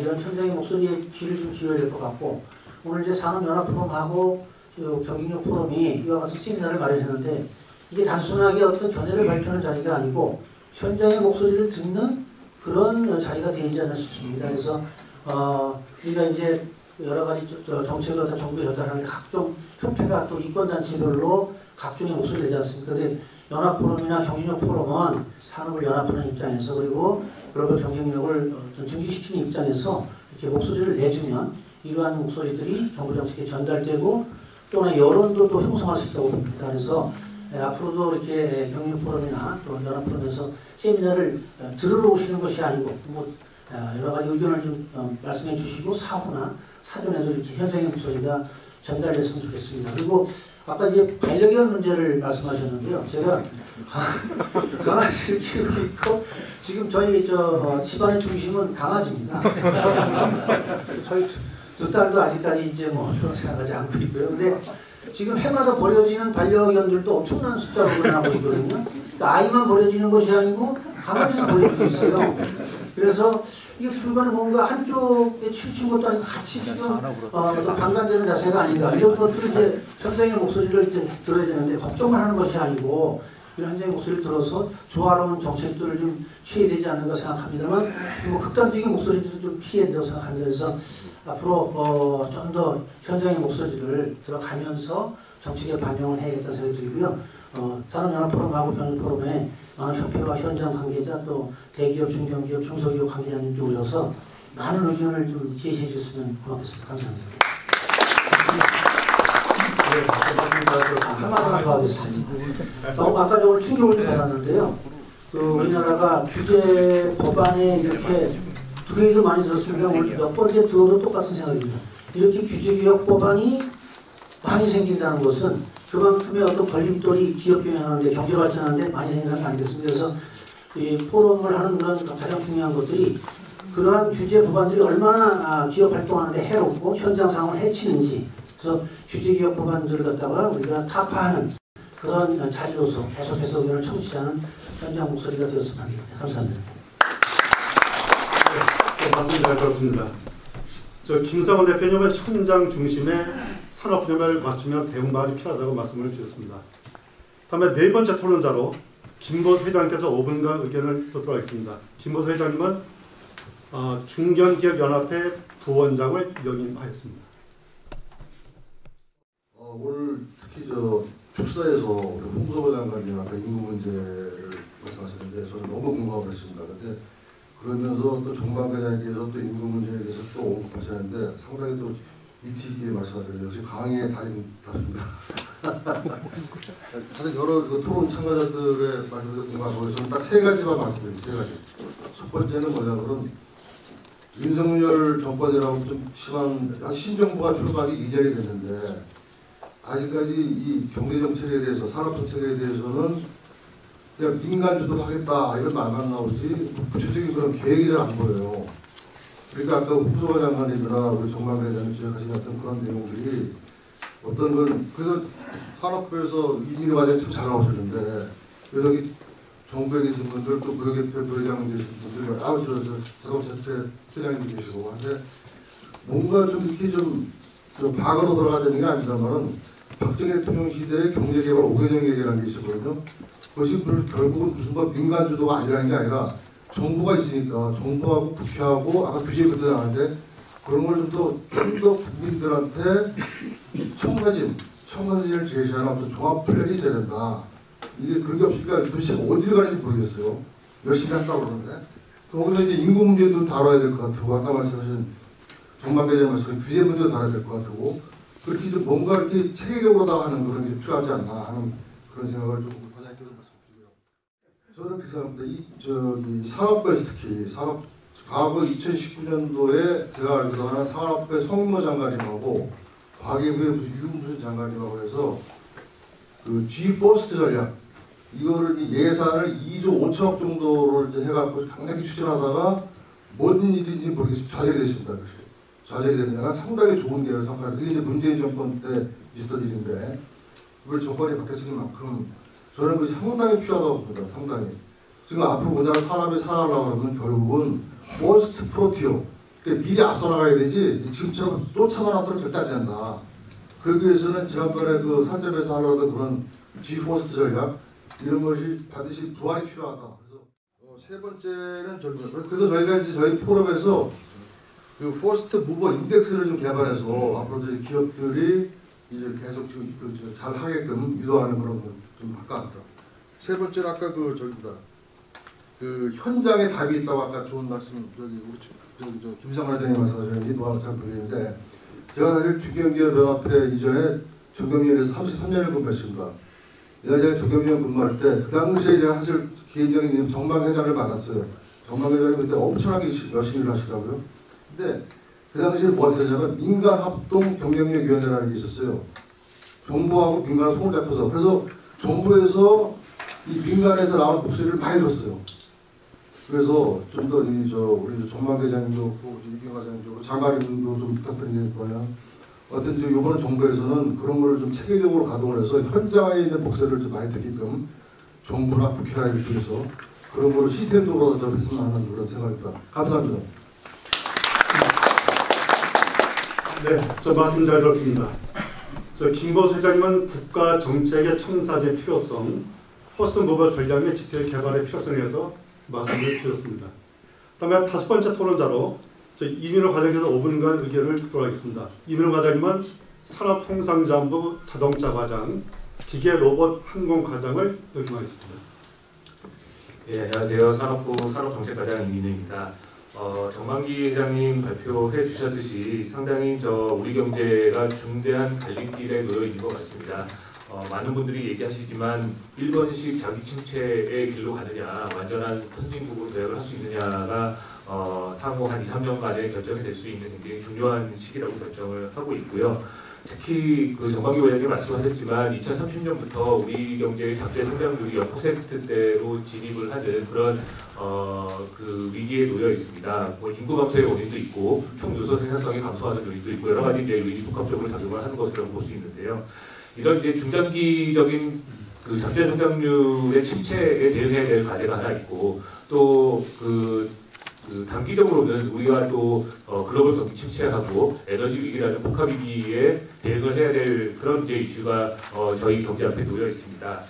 이런 현장의 목소리에 귀를 좀 기울여야 될 것 같고, 오늘 이제 산업연합포럼하고 경인력 포럼이 이와 같은 세미나를 마련했는데, 이게 단순하게 어떤 견해를 발표하는 자리가 아니고 현장의 목소리를 듣는 그런 자리가 되지 않나 싶습니다. 그래서 우리가 이제 여러 가지 정책을 다 정부에 전달하는 각종 협회가 또 이권단체별로 각종의 목소리를 내지 않습니까? 근데 연합포럼이나 경진력 포럼은 산업을 연합하는 입장에서, 그리고 글로벌 경쟁력을 증진시키는 입장에서 이렇게 목소리를 내주면 이러한 목소리들이 정부 정책에 전달되고 또는 여론도 또 형성할 수 있다고 봅니다. 그래서 앞으로도 이렇게 경력 포럼이나 또 연합 포럼에서 세미나를 들으러 오시는 것이 아니고 뭐 여러 가지 의견을 좀 말씀해 주시고 사후나 사전에도 이렇게 현장의 목소리가 전달됐으면 좋겠습니다. 그리고 아까 이제 반려견 문제를 말씀하셨는데요. 제가 강아지를 키우고 있고 지금 저희 집안의 중심은 강아지입니다. 저희 두 딸도 아직까지 이제 뭐 그런 생각하지 않고 있고요. 근데 지금 해마다 버려지는 반려견들도 엄청난 숫자로 늘어나고 있거든요. 그러니까 아이만 버려지는 것이 아니고 강아지가 버려지고 있어요. 그래서 이게 중간에 뭔가 한쪽에 치우친 것도 아니고 같이 지금 방관되는 자세가 아닌가. 이런 것들을 이제 현장의 목소리를 이제 들어야 되는데 걱정을 하는 것이 아니고 이런 현장의 목소리를 들어서 조화로운 정책들을 좀 취해야 되지 않는가 생각합니다만 뭐 극단적인 목소리들도 좀 피해야 된다고 생각합니다. 그래서 앞으로 좀 더 현장의 목소리를 들어가면서 정책에 반영을 해야겠다는 생각이 들고요. 다른 연합포럼하고 경인포럼에 협회와 현장 관계자 또 대기업, 중견기업, 중소기업 관계자님도 오셔서 많은 의견을 좀 제시해 주셨으면 고맙겠습니다. 감사합니다. 한마디만 더 하겠습니다. 아까 오늘 충격을 좀 받았는데요. 우리나라가 규제 법안에 이렇게 두 개도 많이 들었습니다. 오늘 몇 번째 들어도 똑같은 생각입니다. 이렇게 규제개혁 법안이 많이 생긴다는 것은 그만큼의 어떤 걸림돌이 기업 경영하는데 경제 발전하는데 많이 생기는 게 아니겠습니까? 그래서 이 포럼을 하는 그런 가장 중요한 것들이 그러한 규제 법안들이 얼마나 기업 활동하는데 해롭고 현장 상황을 해치는지, 그래서 규제개혁 법안들을 갖다가 우리가 타파하는 그런 자리로서 계속해서 의견을 청취하는 현장 목소리가 되었으면 합니다. 감사합니다. 네, 말씀 잘 들었습니다. 김성원 대표님은 현장 중심의 산업 분야를 맞추면 대응 방안이 필요하다고 말씀을 주셨습니다. 다음에 네 번째 토론자로 김보수 회장님께서 5분간 의견을 듣도록 하겠습니다. 김보수 회장님은 중견기업연합회 부원장을 역임하였습니다. 오늘 특히 축사에서 우리 홍석구 장관님 아까 인구 문제를 말씀하셨는데 저는 너무 공감을 했습니다. 근데 그러면서 또 정방 회장님께서 또 인구 문제에 대해서 또 언급하셨는데 상당히 또 위치 있게 말씀하셨는데 역시 강의의 달인 다릅니다. 하여튼 여러 토론 참가자들의 말씀에 공감하고 저는 딱 세 가지만 말씀드릴게요. 세 가지. 첫 번째는 뭐냐면 윤석열 정권이라고 좀 심한 신정부가 출범하기 이전이 됐는데 아직까지 이 경제정책에 대해서 산업정책에 대해서는 그냥 민간 주도로 하겠다 이런 말만 나오지 구체적인 그런 계획이 잘 안 보여요. 그러니까 아까 홍소가 장관님이나 우리 정만배 회장님 지적하신 같은 그런 내용들이 어떤 건 그래서 산업부에서 이민의 과정이 참 잘 나오셨는데 그래서 여기 정부에 계신 분들 또 무역협회 부회장 계신 분들 자동차 회장님 계시고 한데 뭔가 좀 이렇게 좀 과거로 돌아가자는 게 아니라면은 박정희 대통령 시대의 경제개발 5개년 계획이라는 게 있었거든요. 그것이 결국은 무슨 뭐 민간 주도가 아니라는 게 아니라 정부가 있으니까 정부하고 국회하고 아까 규제 그때 나왔는데 그런 걸 좀 더 국민들한테 청사진을 제시하는 어떤 종합 플랜이 있어야 된다. 이게 그런 게 없으니까 도대체 어디를 가는지 모르겠어요. 열심히 한다고 그러는데 거기서 이제 인구 문제도 다뤄야 될 것 같고 아까 말씀하신 정만배장 말씀하신 규제 문제도 다뤄야 될 것 같고 그렇게 좀 뭔가 이렇게 체계적으로 나가는 그런 게 필요하지 않나 하는 그런 생각을 좀 과장님께서 말씀드리고요. 저는 그 사람들 산업부에서 특히 과거 2019년도에 제가 알기로 하는 산업부의 성모 장관님하고 과기부의 무슨 장관님하고 해서 그 G-퍼스트 전략 이거를 예산을 2조 5천억 정도를 이제 해갖고 강력히 추진하다가 뭔 일인지 모르겠습니다. 좌절이 됐습니다. 좌절이 되는 상당히 좋은 계획을 삼았는데 그게 이제 문재인 정권 때 있었던 일인데 우리 정권이 바뀌었을 만큼 저는 그것이 상당히 필요하다고 봅니다. 상당히. 지금 앞으로 우리나라 산업이 살아나려고 하면 결국은 포스트 프로티어 그러니까 미리 앞서 나가야 되지 지금처럼 쫓아가서는 절대 안 된다. 그러기 위해서는 지난번에 그 산점에서 하려던 그런 G-퍼스트 전략 이런 것이 반드시 부활이 필요하다. 그래서 세 번째는 그래서 저희가 이제 저희 포럼에서 그 퍼스트 무버 인덱스를 좀 개발해서 앞으로 이제 기업들이 이제 계속 잘 하게끔 유도하는 그런 걸 좀 할까 합니다. 세 번째는 아까 그 현장에 답이 있다고 아까 좋은 말씀 김상환 회장님 말씀하셨는지 잘 모르겠는데 제가 사실 주경기업연합회 이전에 정경련에서 33년을 근무했습니다. 제가 정경련 근무할 때 그 당시에 제가 사실 개인적인 정망 회장을 만났어요. 정망 회장이 그때 엄청나게 열심히 하시더라고요. 근데 그 당시에 뭐 하셨냐면 민간합동경영력위원회라는 게 있었어요. 정부하고 민간을 손을 잡혀서 그래서 정부에서 이 민간에서 나온 목소리를 많이 들었어요. 그래서 좀 더 우리 정만 회장님도 이병 과장님도 장관님도 좀 부탁드리는 거는 어떤 이번에 정부에서는 그런 거를 좀 체계적으로 가동을 해서 현장에 있는 목소리를 좀 많이 듣게끔 정부나 국회나 이렇게 해서 그런 거를 시스템적으로 좀 했으면 하는 그런 생각입니다. 감사합니다. 네, 저 말씀 잘 들었습니다. 저 김보수 회장님은 국가 정책의 청사진의 필요성, 퍼스트 무버 전략 및 지표 개발의 필요성에 대해서 말씀을 주셨습니다. 다음에 다섯 번째 토론자로 이민호 과장님께서 5분간 의견을 듣도록 하겠습니다. 이민호 과장님은 산업통상자원부 자동차 과장, 기계 로봇 항공 과장을 역임하겠습니다. 네, 안녕하세요. 산업부 산업정책과장 이민호입니다. 정만기 회장님 발표해 주셨듯이 상당히 우리 경제가 중대한 갈림길에 놓여 있는 것 같습니다. 많은 분들이 얘기하시지만 1번식 자기 침체의 길로 가느냐, 완전한 선진국으로 도약을 할 수 있느냐가 향후 한 2, 3년간에 결정이 될 수 있는 굉장히 중요한 시기라고 결정을 하고 있고요. 특히 그 정만기 회장님 말씀하셨지만 2030년부터 우리 경제의 잠재 성장률이 0%대로 진입을 하는 그런 그 위기에 놓여 있습니다. 뭐 인구 감소의 원인도 있고 총요소 생산성이 감소하는 요인도 있고 여러 가지 이제 요인이 복합적으로 작용을 하는 것이라고 볼 수 있는데요. 이런 이제 중장기적인 그 잠재 성장률의 침체에 대응해야 될 과제가 하나 있고 또 그 단기적으로는 우리가 또 글로벌 경기 침체하고 에너지 위기라는 복합 위기에 대응을 해야 될 그런 이제 이슈가 저희 경제 앞에 놓여 있습니다.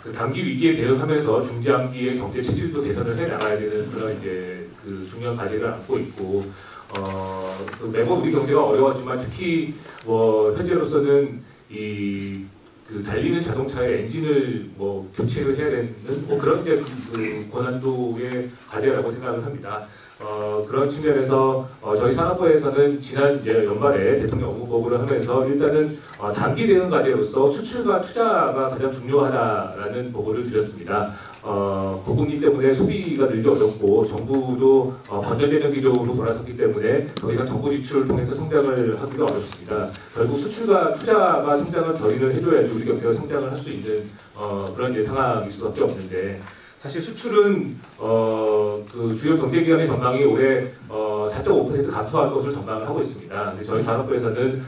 그 단기 위기에 대응하면서 중장기의 경제 체질도 개선을 해 나가야 되는 그런 이제 그 중요한 과제를 안고 있고 그 매번 우리 경제가 어려웠지만 특히 현재로서는 그 달리는 자동차의 엔진을 교체를 해야 되는 그런 이제 그 고난도의 과제라고 생각을 합니다. 그런 측면에서 저희 산업부에서는 지난 이제 연말에 대통령 업무 보고를 하면서 일단은 단기 대응 과제로서 수출과 투자가 가장 중요하다라는 보고를 드렸습니다. 고금리 때문에 소비가 늘기 어렵고 정부도 번전되는 기조로 돌아섰기 때문에 더 이상 정부 지출을 통해서 성장을 하기가 어렵습니다. 결국 수출과 투자가 성장을 결의를 해줘야지 우리 경제가 성장을 할 수 있는 그런 이제 상황일 수밖에 없는데, 사실 수출은 그 주요 경제기관의 전망이 올해 4.5% 감소할 것으로 전망을 하고 있습니다. 근데 저희 산업부에서는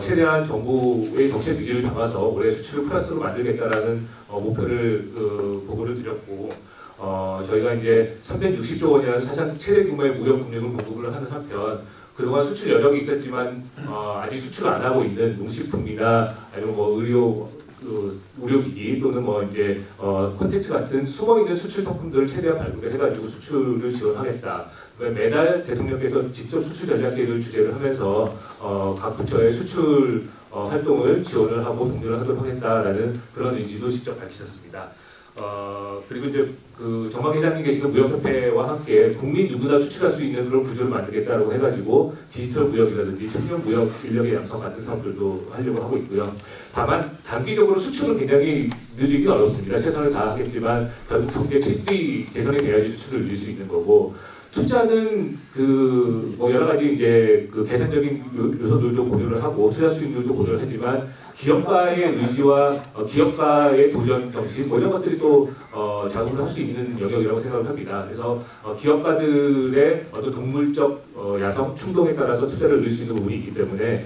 최대한 정부의 정책 위주를 담아서 올해 수출을 플러스로 만들겠다라는 목표를 보고를 드렸고, 저희가 이제 360조 원이라는 사상 최대 규모의 무역 금융을 공급을 하는 한편, 그동안 수출 여력이 있었지만 아직 수출을 안 하고 있는 농식품이나 아니면 뭐 의료기기 또는 뭐 이제 콘텐츠 같은 숨어 있는 수출 상품들을 최대한 발굴을 해가지고 수출을 지원하겠다. 매달 대통령께서 직접 수출 전략 계획을 주재를 하면서 각 부처의 수출 활동을 지원을 하고 독려를 하도록 하겠다라는 그런 의지도 직접 밝히셨습니다. 그리고 이제 그 정박 회장님 계시는 무역협회와 함께 국민 누구나 수출할 수 있는 그런 구조를 만들겠다고 해가지고 디지털 무역이라든지 청년 무역 인력의 양성 같은 사업들도 하려고 하고 있고요. 다만 단기적으로 수출은 굉장히 늘리기 어렵습니다. 최선을 다하겠지만 결국 경제 체질이 개선이 돼야지 수출을 늘릴 수 있는 거고, 투자는 그 뭐 여러 가지 이제 그 개선적인 요소들도 고려를 하고 투자 수익률도 고려를 하지만 기업가의 의지와 기업가의 도전 정신 뭐 이런 것들이 또 작용을 할 수 있는 영역이라고 생각을 합니다. 그래서 기업가들의 어떤 동물적 야성 충동에 따라서 투자를 늘릴 수 있는 부분이 있기 때문에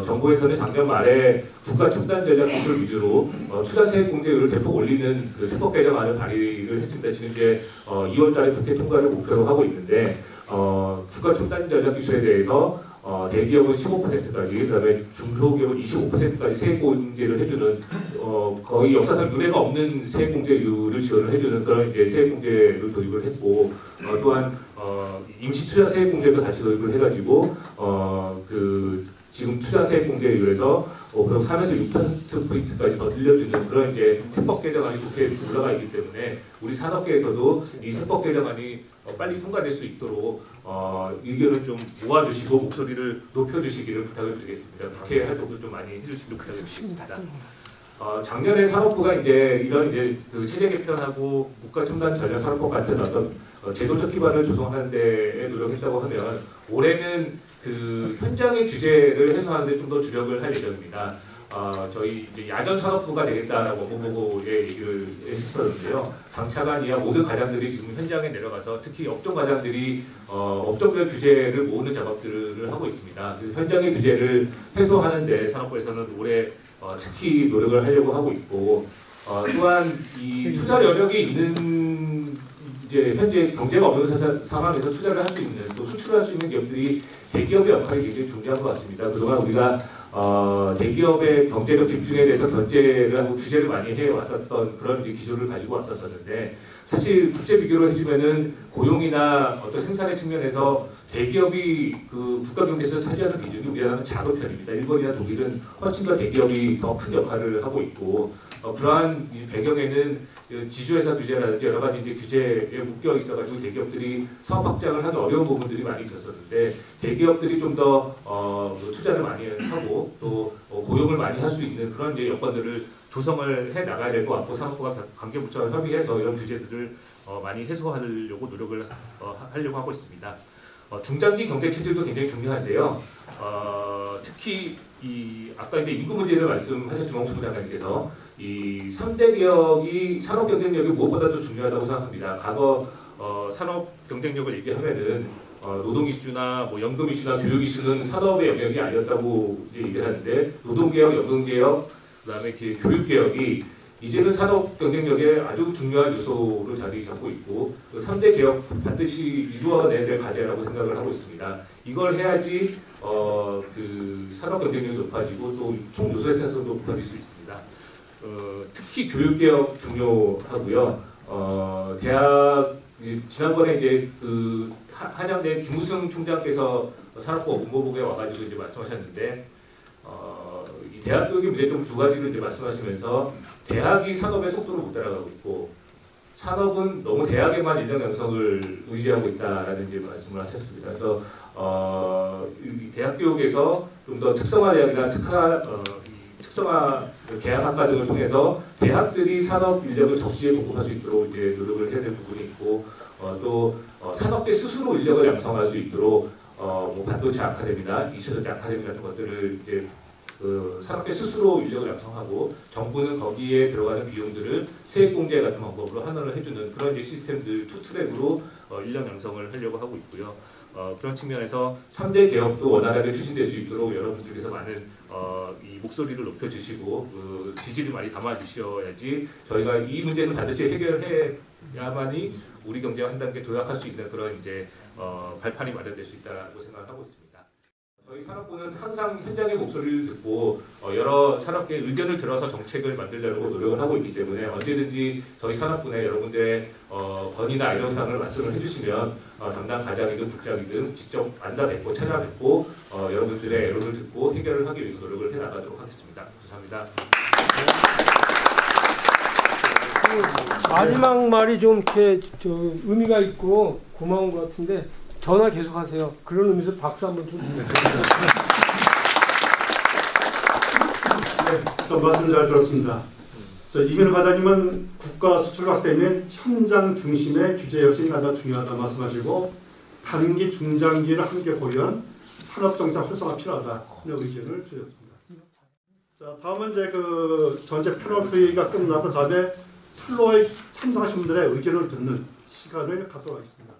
정부에서는 작년 말에 국가 첨단 전략 기술 위주로 투자 세액 공제율을 대폭 올리는 그 세법 개정안을 발의를 했습니다. 지금 이제 2월달에 국회 통과를 목표로 하고 있는데 국가 첨단 전략 기술에 대해서 대기업은 15%까지, 그다음에 중소기업은 25%까지 세액 공제를 해주는 거의 역사상 유례가 없는 세액 공제율을 지원을 해주는 그런 이제 세액 공제를 도입을 했고, 또한 임시 투자 세액 공제도 다시 도입을 해가지고 그 지금 투자 세액 공제율에서 3에서 6%포인트까지 더 늘려주는 그런 이제 세법 개정안이 국회에 올라가 있기 때문에 우리 산업계에서도 이 세법 개정안이 빨리 통과될 수 있도록 의견을 좀 모아주시고 목소리를 높여주시기를 부탁을 드리겠습니다. 국회 활동도 좀 많이 해주시길 부탁을 드리겠습니다. 작년에 산업부가 이제 이런 이제 그 체제 개편하고 국가 첨단 전략 산업법 같은 어떤 제도적 기반을 조성하는 데에 노력했다고 하면 올해는 그 현장의 규제를 해소하는 데 좀 더 주력을 할 예정입니다. 저희 이제 야전 산업부가 되겠다라고 보고에 얘기를 했었는데요. 장차관 이하 모든 과장들이 지금 현장에 내려가서 특히 업종 과장들이 업종별 규제를 모으는 작업들을 하고 있습니다. 그 현장의 규제를 해소하는데 산업부에서는 올해 특히 노력을 하려고 하고 있고, 또한 이 투자 여력이 있는 이제 현재 경제가 어려운 상황에서 투자를 할 수 있는 또 수출할 수 있는 기업들이 대기업의 역할이 굉장히 중요한 것 같습니다. 그동안 우리가 대기업의 경제력 집중에 대해서 견제를 하고 규제를 많이 해왔었던 그런 이제 기조를 가지고 왔었는데, 사실 국제 비교로 해주면은 고용이나 어떤 생산의 측면에서 대기업이 그 국가 경제에서 차지하는 비중이 우리나라는 작은 편입니다. 일본이나 독일은 훨씬 더 대기업이 더 큰 역할을 하고 있고, 그러한 배경에는 지주회사 규제라든지 여러 가지 이제 규제에 묶여 있어가지고 대기업들이 사업 확장을 하기 어려운 부분들이 많이 있었었는데, 대기업들이 좀 더 투자를 많이 하고 또 고용을 많이 할 수 있는 그런 이제 여건들을 조성을 해 나가야 될 것 같고, 산업부가 관계부처와 협의해서 이런 규제들을 많이 해소하려고 노력을 하려고 하고 있습니다. 중장기 경제 체질도 굉장히 중요한데요. 특히 이 아까 이제 인구 문제를 말씀하셨지만 홍 부장님께서 이 3대 개혁이 산업 경쟁력이 무엇보다도 중요하다고 생각합니다. 과거 산업 경쟁력을 얘기하면은 노동 이슈나 뭐 연금 이슈나 교육 이슈는 산업의 영역이 아니었다고 이제 얘기를 하는데, 노동 개혁, 연금 개혁, 그다음에 교육 개혁이 이제는 산업 경쟁력의 아주 중요한 요소로 자리 잡고 있고, 그 3대 개혁 반드시 이루어내야 될 과제라고 생각을 하고 있습니다. 이걸 해야지 그 산업 경쟁력이 높아지고 또 총 요소의 생산성도 높아질 수 있습니다. 특히 교육 개혁 중요하고요. 대학 지난번에 이제 그 한양대 김우승 총장께서 산업부 업무보고에 와가지고 이제 말씀하셨는데, 이 대학 교육의 문제점 두 가지를 이제 말씀하시면서 대학이 산업의 속도를 못 따라가고 있고, 산업은 너무 대학에만 인력 양성을 의지하고 있다라는 이제 말씀을 하셨습니다. 그래서 이 대학 교육에서 좀 더 특성화 대학이나 특성화 계약학과 등을 통해서 대학들이 산업 인력을 적시에 공급할 수 있도록 이제 노력을 해야 될 부분이 있고, 또 산업계 스스로 인력을 양성할 수 있도록 뭐 반도체 아카데미나 이시설계 아카데미 같은 것들을 이제 그 산업계 스스로 인력을 양성하고 정부는 거기에 들어가는 비용들을 세액공제 같은 방법으로 환원을 해주는 그런 이제 시스템들 투트랙으로 인력 양성을 하려고 하고 있고요. 그런 측면에서 3대 개혁도 원활하게 추진될 수 있도록 여러분들께서 많은 이 목소리를 높여주시고 그 지지를 많이 담아주셔야지 저희가 이 문제는 반드시 해결해야만이 우리 경제가 한 단계 도약할 수 있는 그런 이제 발판이 마련될 수 있다고 생각하고 있습니다. 저희 산업부는 항상 현장의 목소리를 듣고 여러 산업계의 의견을 들어서 정책을 만들려고 노력을 하고 있기 때문에 언제든지 저희 산업부에 여러분들의 건의나 애로사항을 말씀을 해주시면 담당 과장이든 국장이든 직접 만나 뵙고 찾아뵙고 여러분들의 애로를 듣고 해결을 하기 위해서 노력을 해나가도록 하겠습니다. 감사합니다. 마지막 말이 좀 이렇게 의미가 있고 고마운 것 같은데 전화 계속하세요. 그런 의미에서 박수 한번 좀 주세요. 네, 말씀 잘 들었습니다. 이민호 과장님은 국가 수출 확대 및 현장 중심의 규제 혁신이 가장 중요하다 말씀하시고 단기, 중장기를 함께 고려한 산업정책 활성화 필요하다 이런 의견을 주셨습니다. 자, 다음은 이제 그 전체 패널 회의가 끝나고 다음에 플로어에 참석하신 분들의 의견을 듣는 시간을 갖도록 하겠습니다.